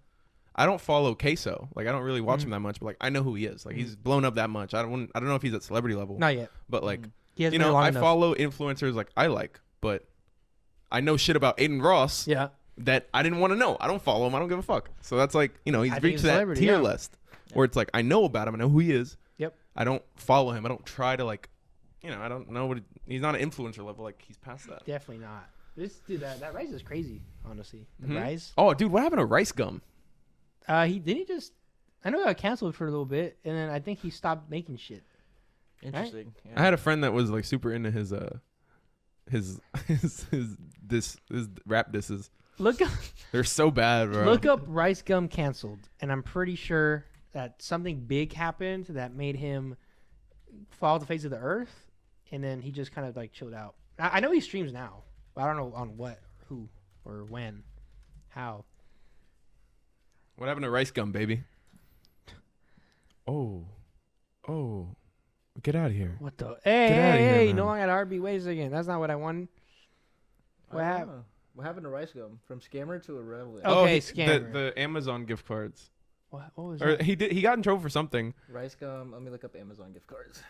I don't follow Queso. Like I don't really watch him that much, but like I know who he is. Like he's blown up that much. I don't know if he's at celebrity level. not yet. But like He hasn't you been know, long I enough. follow influencers like I like, but I know shit about Adin Ross Yeah. that I didn't want to know. I don't follow him. I don't give a fuck. So that's like, you know, he's I think reached he's a that celebrity, tier yeah. list where it's like I know about him. I know who he is. Yep. I don't follow him. I don't try to like, you know, I don't know what he's not an influencer level. Like he's past that. Definitely not. This dude, that Rice is crazy. Honestly, the Mhm. Rice. Oh, dude, what happened to Rice Gum? He just. I know he got canceled for a little bit, and then I think he stopped making shit. Interesting. Yeah. I had a friend that was like super into his rap disses. Look up, They're so bad, bro. look up Rice Gum canceled, and I'm pretty sure that something big happened that made him fall off the face of the earth, and then he just kind of like chilled out. I know he streams now, but I don't know on what, who, or when, how. What happened to Rice Gum, baby? Oh, get out of here. What the? Get Hey, outta hey, here, hey! man. No, I got RB waves again. That's not what I wanted. What I don't happened? know. What happened to Rice Gum? From scammer to a rebel. Oh. Okay, the scammer. Amazon gift cards. What was Or that? he got in trouble for something. Rice Gum. Let me look up Amazon gift cards.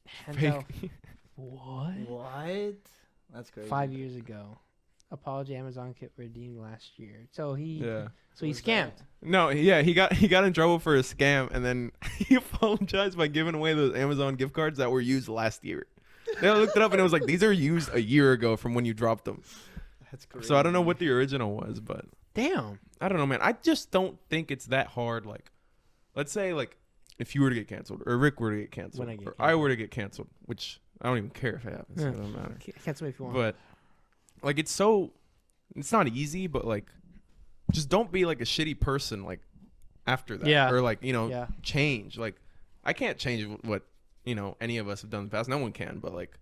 Handel. Fake. What? What? That's crazy. 5 years ago. Apology Amazon kit redeemed last year. So he Yeah. so he What's scammed. that? No, yeah, he got in trouble for a scam, and then he apologized by giving away those Amazon gift cards that were used last year. They looked it up, and it was like, these are used a year ago from when you dropped them. That's crazy. So I don't know what the original was, but Damn. I don't know, man. I just don't think it's that hard. Like, let's say, like, if you were to get canceled, or Rick were to get canceled, When I get or I were to get canceled, which I don't even care if it happens. Yeah. It doesn't matter. Cancel me if you want. But like, it's not easy, but like, just don't be like a shitty person like after that. Yeah. Or like, you know, Yeah. change. Like, I can't change what, you know, any of us have done in the past. No one can. But like,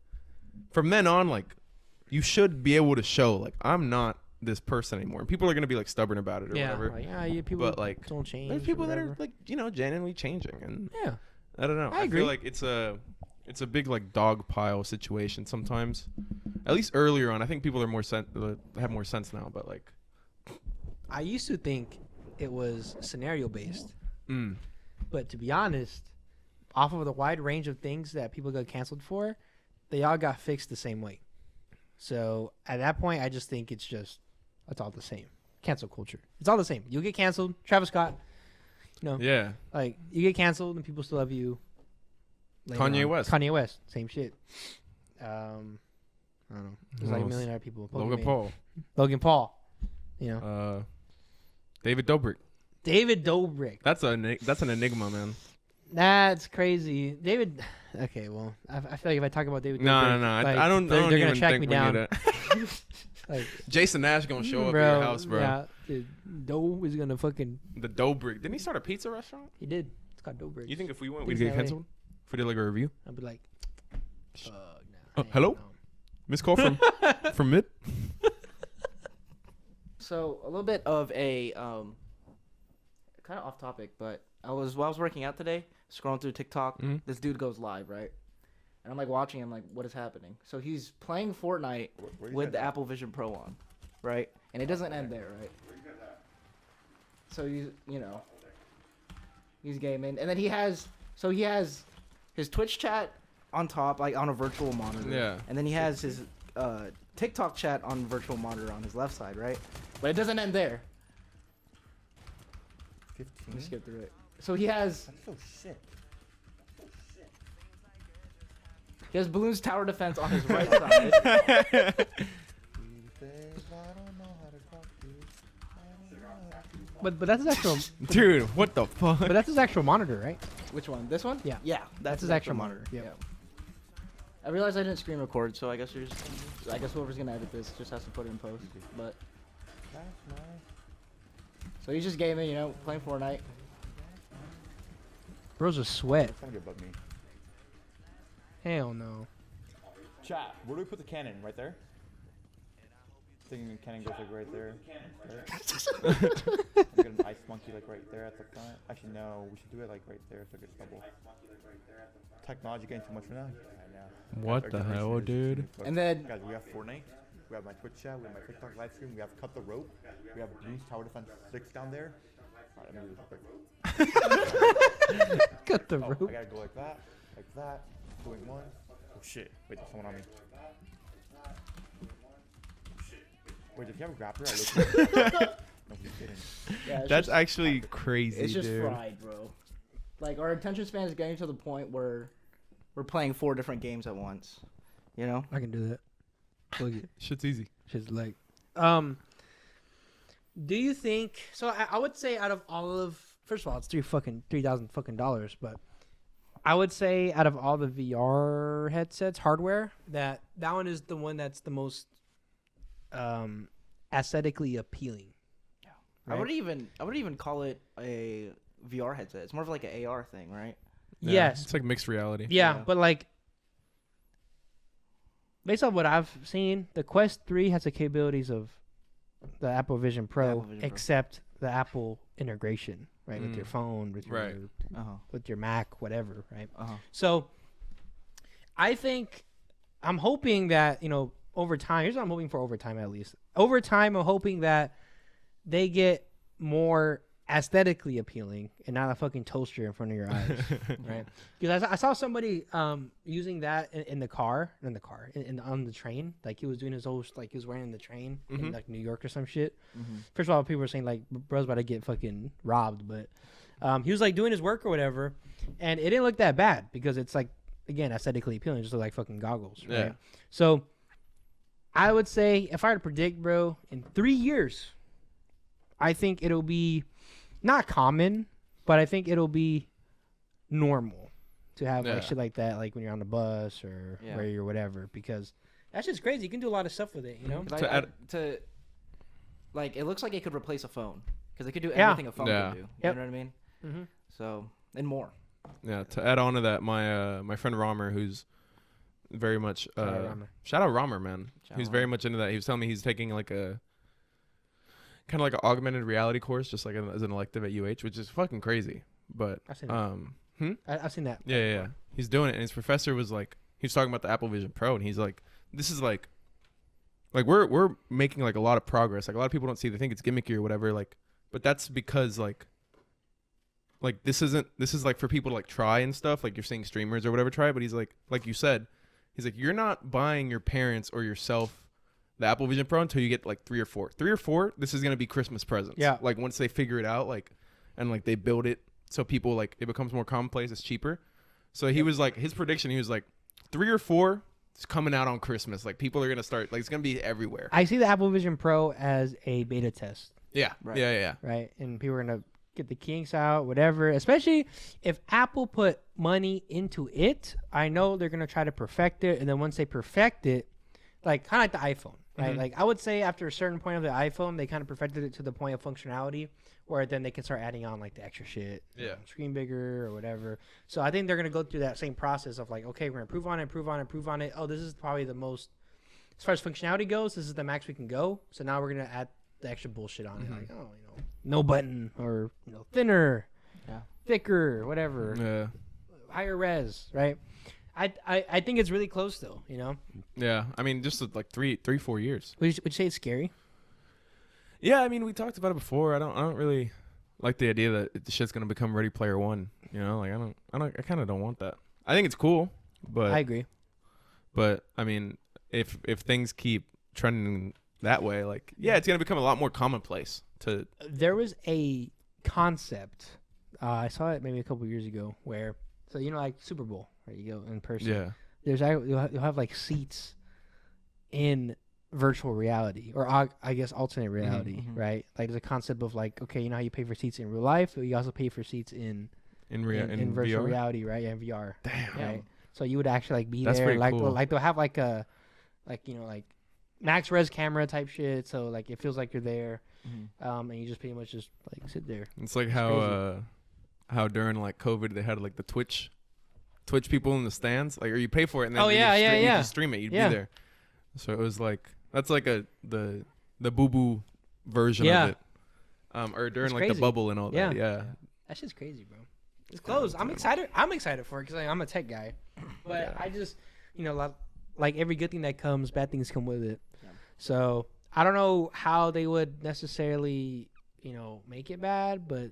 from then on, like, you should be able to show like I'm not this person anymore. And people are gonna be like stubborn about it or yeah, whatever. like, yeah, people But like, don't change. there's or people that are whatever. like, you know, genuinely changing, and Yeah. I don't know. I agree. feel like it's a big like dog pile situation sometimes. At least earlier on, I think people are have more sense now. But like, I used to think it was scenario based, mm, but to be honest, off of the wide range of things that people got canceled for, they all got fixed the same way. So at that point, I just think it's all the same. Cancel culture. It's all the same. You get canceled. Travis Scott. You know, yeah, like you get canceled and people still love you. later Kanye on. West. Kanye West. Same shit. I don't know. There's like a else? million other people. Logan Pokemon. Paul, Logan Paul. You know. David Dobrik. David Dobrik. That's an enigma, man. That's crazy. David. Okay, well, I feel like if I talk about David No, Dobrik, no. like, I don't. They're, I don't they're even gonna track think me we down. need to- Like, Jason Nash gonna show up bro, at your house, bro. Yeah, dude, Doe is gonna fucking. The Dobrik. Didn't he start a pizza restaurant? He did. It's got Dobrik. You think if we went, He's we'd get LA. canceled? If we did like a review? I'd be like, nah, Hello? no. Missed call from mid. So a little bit of a kind of off topic, but while I was working out today, scrolling through TikTok, Mhm. this dude goes live, right? And I'm like watching him, like, what is happening? So he's playing Fortnite with the Apple Vision Pro on, right? And it doesn't end there, right? So he's gaming, and then he has his Twitch chat on top, like on a virtual monitor. Yeah. And then he has his TikTok chat on virtual monitor on his left side, right? But it doesn't end there. 15? Let me skip through it. So he has Oh shit. Balloons Tower Defense on his right side. But that's his actual. Dude, what the fuck? But that's his actual monitor, right? Which one? This one? Yeah. Yeah, That's his actual monitor. Yeah. I realized I didn't screen record, so I guess whoever's gonna edit this just has to put it in post. But so he's just gaming, you know, playing Fortnite. Bro's a sweat. It's gonna be above me. Hell no. Chat, where do we put the cannon? Right there? Thinking the cannon goes like right there. Right? Get an ice monkey like right there at the front. Actually, no, we should do it like right there so it gets double. Technology getting too much for now? I know. What Our the generation hell, is dude? too much. And then Guys, we have Fortnite. We have my Twitch chat. We have my TikTok live stream. We have Cut the Rope. We have Bruce Tower Defense 6 down there. Alright, let me do this real quick. Cut the Oh, rope. I gotta go like that, doing one. Oh shit! Wait, there's someone on me. Wait, did you have a grappler? I looked. No, he's kidding. yeah, it's That's just, actually crazy, it's just dude. fried, bro. Like our attention span is getting to the point where we're playing 4 different games at once. You know? I can do that. Look at Shit's easy. shit's like. Do you think? So I would say out of all of, first of all, it's $3,000 fucking dollars, but I would say out of all the VR headsets hardware, that one is the one that's the most aesthetically appealing. I would even call it a VR headset. It's more of like an AR thing, right? Yeah, Yes. It's like mixed reality. Yeah, Yeah. but like based on what I've seen, the Quest 3 has the capabilities of the Apple Vision Pro, Apple Vision Pro. except the Apple integration, right? With your phone, with your Right. with your Mac, whatever, right? Uh-huh. So I'm hoping that, you know, over time, here's what I'm hoping for over time at least. Over time, I'm hoping that they get more aesthetically appealing and not a fucking toaster in front of your eyes, right? Because I saw somebody using that in the car, on the train. Like he was doing his whole, like he was wearing the train in like New York or some shit. First of all, people were saying like, bro's about to get fucking robbed, but he was like doing his work or whatever, and it didn't look that bad because it's like, again, aesthetically appealing. It just look like fucking goggles, right? Yeah. So I would say if I were to predict, bro, in 3 years, I think it'll be not common, but I think it'll be normal to have Yeah. like shit like that, like when you're on the bus or Yeah. where you're whatever, because that's just crazy. You can do a lot of stuff with it, you know? 'Cause To add- like it looks like it could replace a phone because it could do Yeah. everything a phone Yeah. can do. You Yep. know what I mean? Mm-hmm. So and more. Yeah. To add on to that, my friend Romer, who's very much Romer. shout out Romer, man. Shout He's out very Romer. much into that. He was telling me he's taking like a kind of like an augmented reality course, just like as an elective at UH, which is fucking crazy. But I've seen that. I've seen that. yeah. He's doing it, and his professor was like, he was talking about the Apple Vision Pro, and he's like, this is like we're making like a lot of progress. Like a lot of people don't see, they think it's gimmicky or whatever. Like, but that's because like this is like for people to like try and stuff. Like you're seeing streamers or whatever try, but he's like you said, he's like, you're not buying your parents or yourself the Apple Vision Pro until you get like 3 or 4. 3 or 4, this is gonna be Christmas presents. Yeah. Like once they figure it out, like, and like they build it so people like it becomes more commonplace, it's cheaper. So he was like, his prediction, he was like 3 or 4, it's coming out on Christmas. Like people are gonna start, like it's gonna be everywhere. I see the Apple Vision Pro as a beta test, Yeah. Right. Yeah. right? And people are gonna get the kinks out, whatever. Especially if Apple put money into it, I know they're gonna try to perfect it, and then once they perfect it, like kind of like the iPhone, right? Mhm. Like I would say after a certain point of the iPhone, they kind of perfected it to the point of functionality where then they can start adding on like the extra shit, you Yeah. know, screen bigger or whatever. So I think they're gonna go through that same process of like, okay, we're gonna improve on it. Oh, this is probably the most, as far as functionality goes, this is the max we can go. So now we're gonna add the extra bullshit on it, like, oh, you know, no button, or you know, thinner, Yeah. thicker, whatever, Yeah. higher res, right? I think it's really close though, you know. Yeah. I mean, just like 3-4 years. Would you say it's scary? Yeah, I mean, we talked about it before. I don't really like the idea that the shit's gonna become Ready Player One. You know, like I kind of don't want that. I think it's cool, but I agree. But I mean, if things keep trending that way, like yeah, it's gonna become a lot more commonplace. To There was a concept, I saw it maybe a couple years ago, where, so you know, like SuperBowl, right? You go in person. yeah, You'll have like seats in virtual reality, or I guess alternate reality, right? Like the concept of like, okay, you know how you pay for seats in real life, but you also pay for seats in virtual VR? reality, right? Yeah, in VR. Damn. Right. So you would actually like be That's there, pretty like cool. like they'll have like a like max res camera type shit. So like it feels like you're there, and you just pretty much just like sit there. It's like crazy. how during like COVID they had like the Twitch people in the stands, like, or you pay for it and then Oh, you yeah, just yeah, you yeah. just stream it, you'd Yeah. be there. So it was like that's like the boo boo version Yeah. of it, or during It's like the crazy. bubble and all that. Yeah. Yeah. That shit's crazy, bro. It's closed. I'm excited. I'm excited for it because I'm a tech guy. But I just, like every good thing that comes, bad things come with it. Yeah. So I don't know how they would necessarily, make it bad, but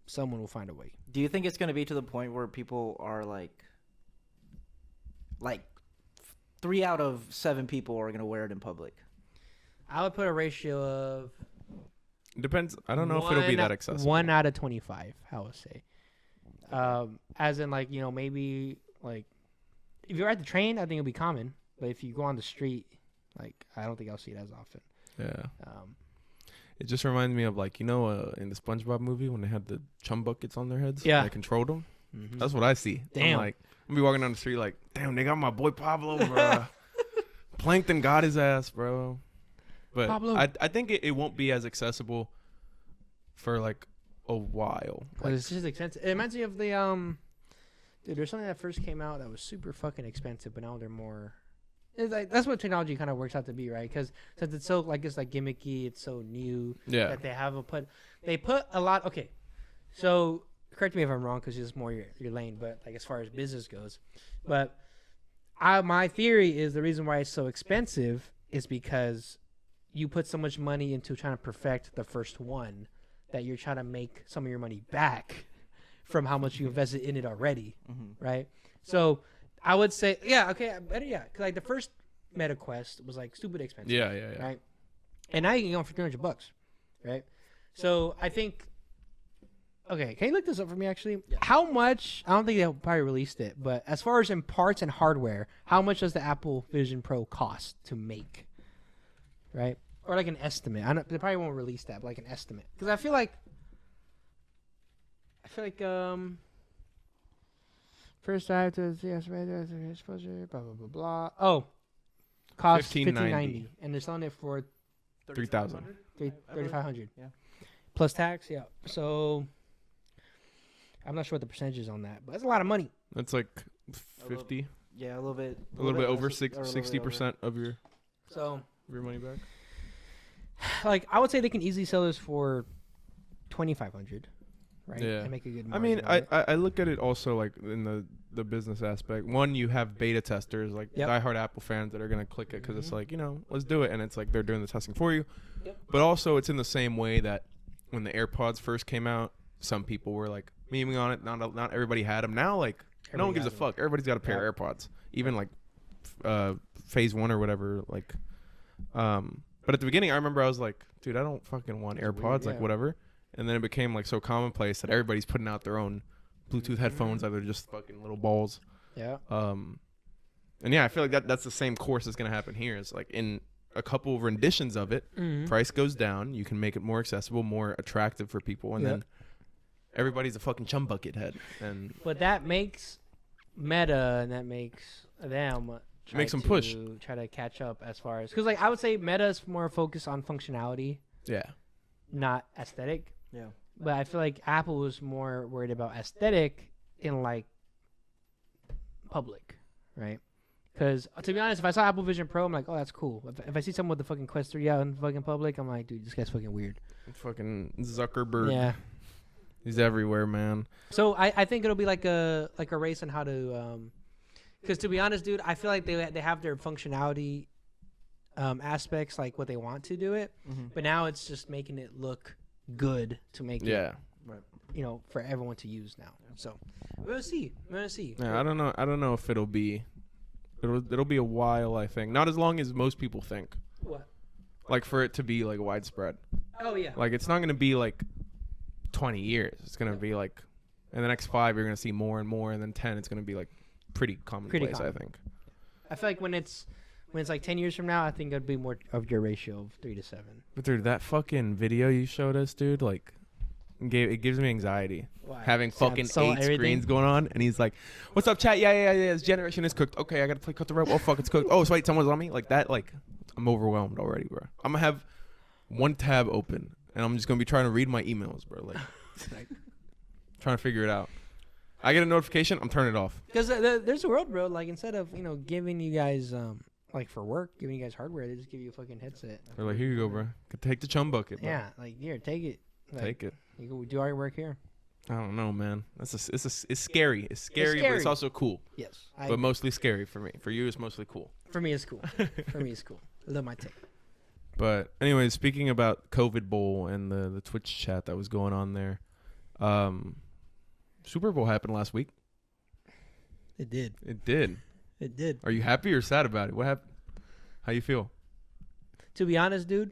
someone will find a way. Do you think it's going to be to the point where people are like 3 out of 7 people are going to wear it in public? I would put a ratio of It depends. I don't know if it'll be that accessible. 1 out of 25, I would say. As in, like, maybe, like, if you're at the train, I think it'll be common. But if you go on the street, like, I don't think I'll see it as often. Yeah. It just reminds me of like in the SpongeBob movie when they had the chum buckets on their heads. Yeah. They controlled them. Mhm. That's what I see. Damn. I'm be walking down the street like, damn, they got my boy Pablo, bro. Plankton got his ass, bro. But Pablo. I think it won't be as accessible for like a while. Like, It's just expensive. It reminds me of the dude. There's something that first came out that was super fucking expensive, but now they're more. It's like that's what technology kind of works out to be, right? Because since it's so like it's like gimmicky, it's so new yeah. that they put a lot. Okay, so correct me if I'm wrong, because it's more your lane, but like as far as business goes, but my theory is the reason why it's so expensive is because you put so much money into trying to perfect the first one that you're trying to make some of your money back from how much you invested in it already, right? So I would say, better, yeah. Cause like the first MetaQuest was like stupid expensive, Yeah. right? And now you can get one for $300, right? So I think, okay, can you look this up for me actually? Yeah. How much? I don't think they'll probably released it, but as far as in parts and hardware, how much does the Apple Vision Pro cost to make? Right? Or like an estimate. They probably won't release that, but like an estimate. Because I feel like first I have to exposure, blah blah blah blah. Oh, cost $1,590, and they're selling it for 3,000. $3,500. Yeah. Plus tax, yeah. So I'm not sure what the percentage is on that, but that's a lot of money. That's like 50, Yeah, a little bit. a little bit over less, or a little bit 60% of your So money back. like I would say they can easily sell this for $2,500, right? Yeah. And make a good I margin mean, on it. I look at it also like in the business aspect. One, you have beta testers, like Yep. diehard Apple fans that are gonna click it because it's like, let's do it, and it's like they're doing the testing for you. Yep. But also, it's in the same way that when the AirPods first came out, some people were like memeing on it. Not everybody had them. Now, like no one gives a has 'em. fuck. Everybody's got a pair of AirPods. Even like phase 1 or whatever. Like, but at the beginning, I remember I was like, dude, I don't fucking want AirPods. Like yeah. whatever. And then it became like so commonplace that everybody's putting out their own Bluetooth headphones, either just fucking little balls. Yeah. And yeah, I feel like that's the same course that's gonna happen here. It's like in a couple of renditions of it, price goes down. You can make it more accessible, more attractive for people, and Yep. then everybody's a fucking chum bucket head. And But that makes Meta and that makes them Makes them push. try to catch up as far as because like I would say Meta is more focused on functionality, yeah, not aesthetic. Yeah. But I feel like Apple was more worried about aesthetic in like public, right? Because to be honest, if I saw Apple Vision Pro, I'm like, oh, that's cool. If I see someone with the fucking Quest 3 out in fucking public, I'm like, dude, this guy's fucking weird. fucking Zuckerberg. Yeah. He's everywhere, man. So I think it'll be like a race on how to, because to be honest, dude, I feel like they have their functionality aspects like what they want to do it, but now it's just making it look good to make it, Yeah. for everyone to use now. So we're gonna see. Yeah, I don't know if it'll be a while, I think. Not as long as most people think. What? Like for it to be like widespread. Oh yeah. Like it's not going to be like 20 years. It's going to be like in the next 5 you're going to see more and more, and then 10 it's going to be like pretty commonplace, common. I think. I feel like when when it's like 10 years from now, I think it'd be more of your ratio of 3 to 7. But dude, that fucking video you showed us, dude, like, it gives me anxiety. Why? Having So fucking so 8 everything? screens going on, and he's like, "What's up, chat? Yeah. This generation is cooked. Okay, I gotta cut the rope. Oh fuck, it's cooked. Oh, so wait, someone's on me like that. Like, I'm overwhelmed already, bro. I'm gonna have one tab open, and I'm just gonna be trying to read my emails, bro. Like, trying to figure it out. I get a notification, I'm turning it off. Because there's a world, bro. Like instead of giving you guys like for work, giving you guys hardware, they just give you a fucking headset. They're like, here you go, bro. Take the chum bucket, bro. Yeah, like here, take it. Like, Take it. You go do all your work here. I don't know, man. It's scary. It's scary, but it's also cool. Yes, But mostly scary for me. For you, it's mostly cool. for me it's cool. For me it's cool. I love my take. But anyways, speaking about COVID Bowl and the Twitch chat that was going on there, Super Bowl happened last week. It did. It did. It did. Are you happy or sad about it? What happened? How you feel? To be honest, dude.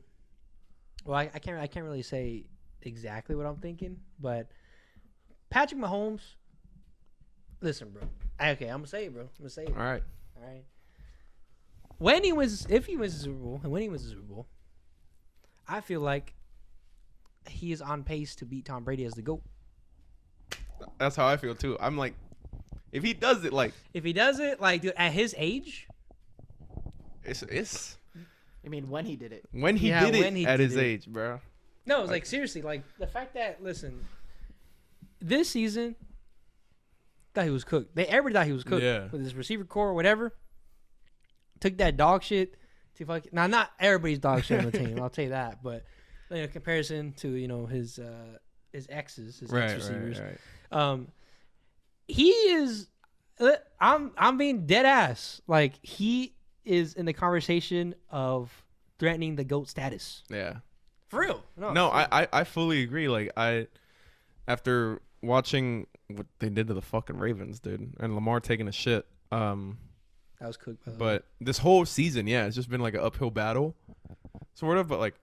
Well, I can't really say exactly what I'm thinking, but Patrick Mahomes. Listen, bro. Okay, I'm gonna say it, bro. I'm gonna say it. All right. All right. If he wins the Super Bowl, and when he wins the Super Bowl, I feel like he is on pace to beat Tom Brady as the GOAT. That's how I feel too. I'm like, if he does it, like, If he does it, like, dude, at his age, it's I mean, when he did it. when he Yeah, did when it he at did his it. age, bro. no, it's like seriously, like the fact that this season, thought he was cooked. Everybody thought he was cooked Yeah. with his receiver core or whatever. Took that dog shit to fucking now. Not everybody's dog shit on the team. I'll tell you that, but in comparison to his exes, his ex receivers, Right. he is. I'm being dead ass. Like he is in the conversation of threatening the GOAT status. Yeah. For real. No, I fully agree. Like, after watching what they did to the fucking Ravens, dude, and Lamar taking a shit, that was cooked. By the way. but this whole season, yeah, it's just been like an uphill battle, sort of. But like,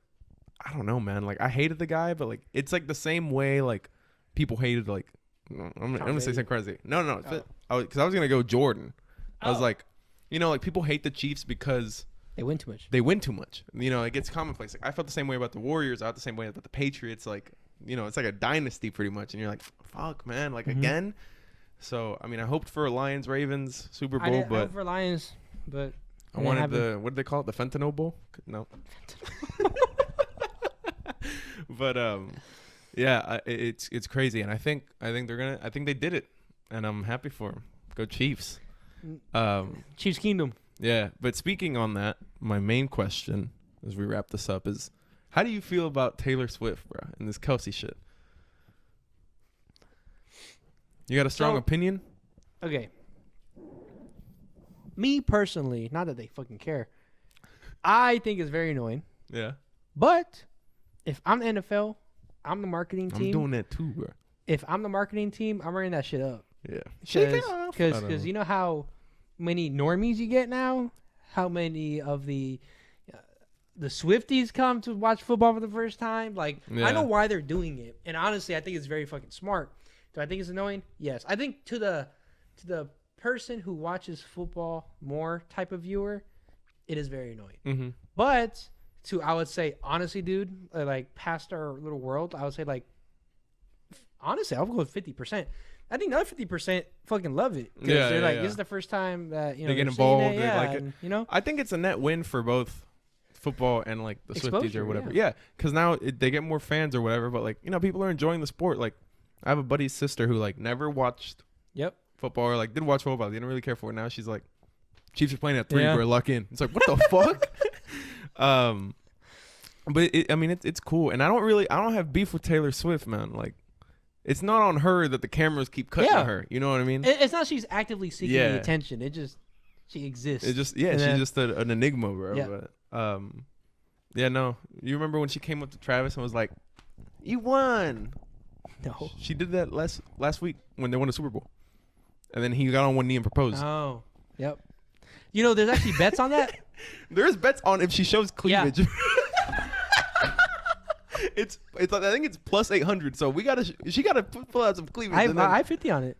I don't know, man. Like, I hated the guy, but like, it's like the same way like people hated like. I'm gonna say something crazy. No, because I was gonna go Jordan. I was like, like people hate the Chiefs because they win too much. they win too much. It gets commonplace. Like, I felt the same way about the Warriors. I felt the same way about the Patriots. Like, it's like a dynasty pretty much, and you're like, fuck, man, like again. So I mean, I hoped for a Lions Ravens Super Bowl, I but hope for Lions, but I wanted the what did they call it? The Fentanyl Bowl? No. But yeah, it's crazy, and I think they did it, and I'm happy for them. Go Chiefs. Chiefs Kingdom. Yeah, but speaking on that, my main question as we wrap this up is, how do you feel about Taylor Swift, bro, and this Kelsey shit? You got a strong opinion? Okay. Me personally, not that they fucking care, I think it's very annoying. Yeah. But if I'm the NFL, I'm the marketing team. I'm doing that too, bro. If I'm the marketing team, I'm running that shit up. Yeah. Shake it off. I don't Because know. you know how many normies you get now? How many of the Swifties come to watch football for the first time? Like, Yeah. I know why they're doing it. And honestly, I think it's very fucking smart. Do I think it's annoying? Yes. I think to the person who watches football more type of viewer, it is very annoying. Mm-hmm. But I would say, honestly, dude, like past our little world, I would say, like, honestly, I'll go with 50%. I think another 50% fucking love it. Yeah, they're yeah, like, yeah. this is the first time that They get they're seeing involved, It, they yeah, like it. and, I think it's a net win for both football and like the Swifties Exposure, or whatever. yeah. Yeah, because now they get more fans or whatever. But like, people are enjoying the sport. Like, I have a buddy's sister who like never watched Yep. football or like didn't watch football. They didn't really care for it. Now she's like, Chiefs are playing at 3. Yeah. We're lucky in. It's like, what the fuck? But it's cool, and I don't have beef with Taylor Swift, man. Like, it's not on her that the cameras keep cutting to Yeah. her. You know what I mean? It's not she's actively seeking Yeah. the attention. It just, she exists. It's just And she's then- just an enigma, bro. Yeah. But yeah, no. You remember when she came up to Travis and was like, "You won." No. She did that last week when they won the Super Bowl, and then he got on one knee and proposed. Oh. Yep. There's actually bets on that. There's bets on if she shows Yeah. cleavage. It's I think it's plus 800. So she gotta pull out some cleavage. and then- I 50 on it.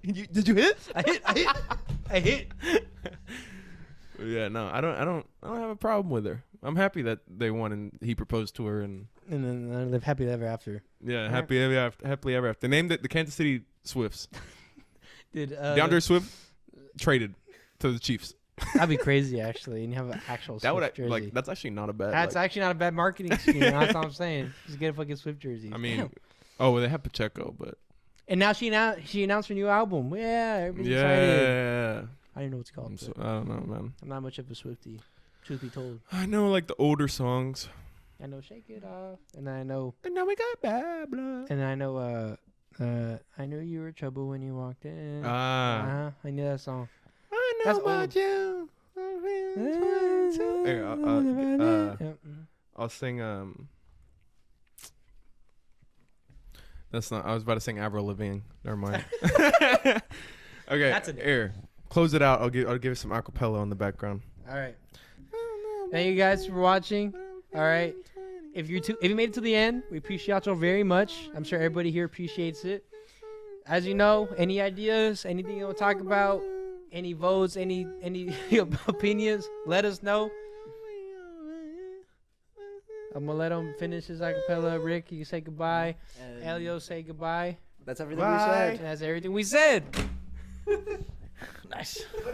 Did you hit? I hit. Yeah, no, I don't have a problem with her. I'm happy that they won and he proposed to her and then I live happily ever after. yeah, happily ever after. They named it the Kansas City Swifts. Did DeAndre Swift traded to the Chiefs. That'd be crazy actually, and you have an actual That would Swift jersey. like that's actually not a bad. That's like, actually not a bad marketing scheme. That's all I'm saying. Just get a fucking Swift jersey. I mean, Damn. oh, well, they have Pacheco, but And now she announced her new album. Yeah, everybody's excited. yeah. I don't know what it's called. So, but I don't know, man. I'm not much of a Swiftie, truth be told. I know like the older songs. I know Shake It Off, and I know, And now we got bad blood. and I know, I knew you were trouble when you walked in. Ah, I knew that song. I know That's about old. you. Here, Yep. I'll sing. That's not. I was about to sing Avril Lavigne. Never mind. Okay, That's a- here. Close it out. I'll give it some acapella on the background. All right. Thank you guys for watching. All right. If you made it to the end, we appreciate y'all very much. I'm sure everybody here appreciates it. As you know, any ideas, anything you want to talk about, any votes, any opinions, let us know. I'm gonna let him finish his acapella. Rick, you say goodbye. And Elio, say goodbye. that's everything Bye. we And that's everything we said. said. Nice.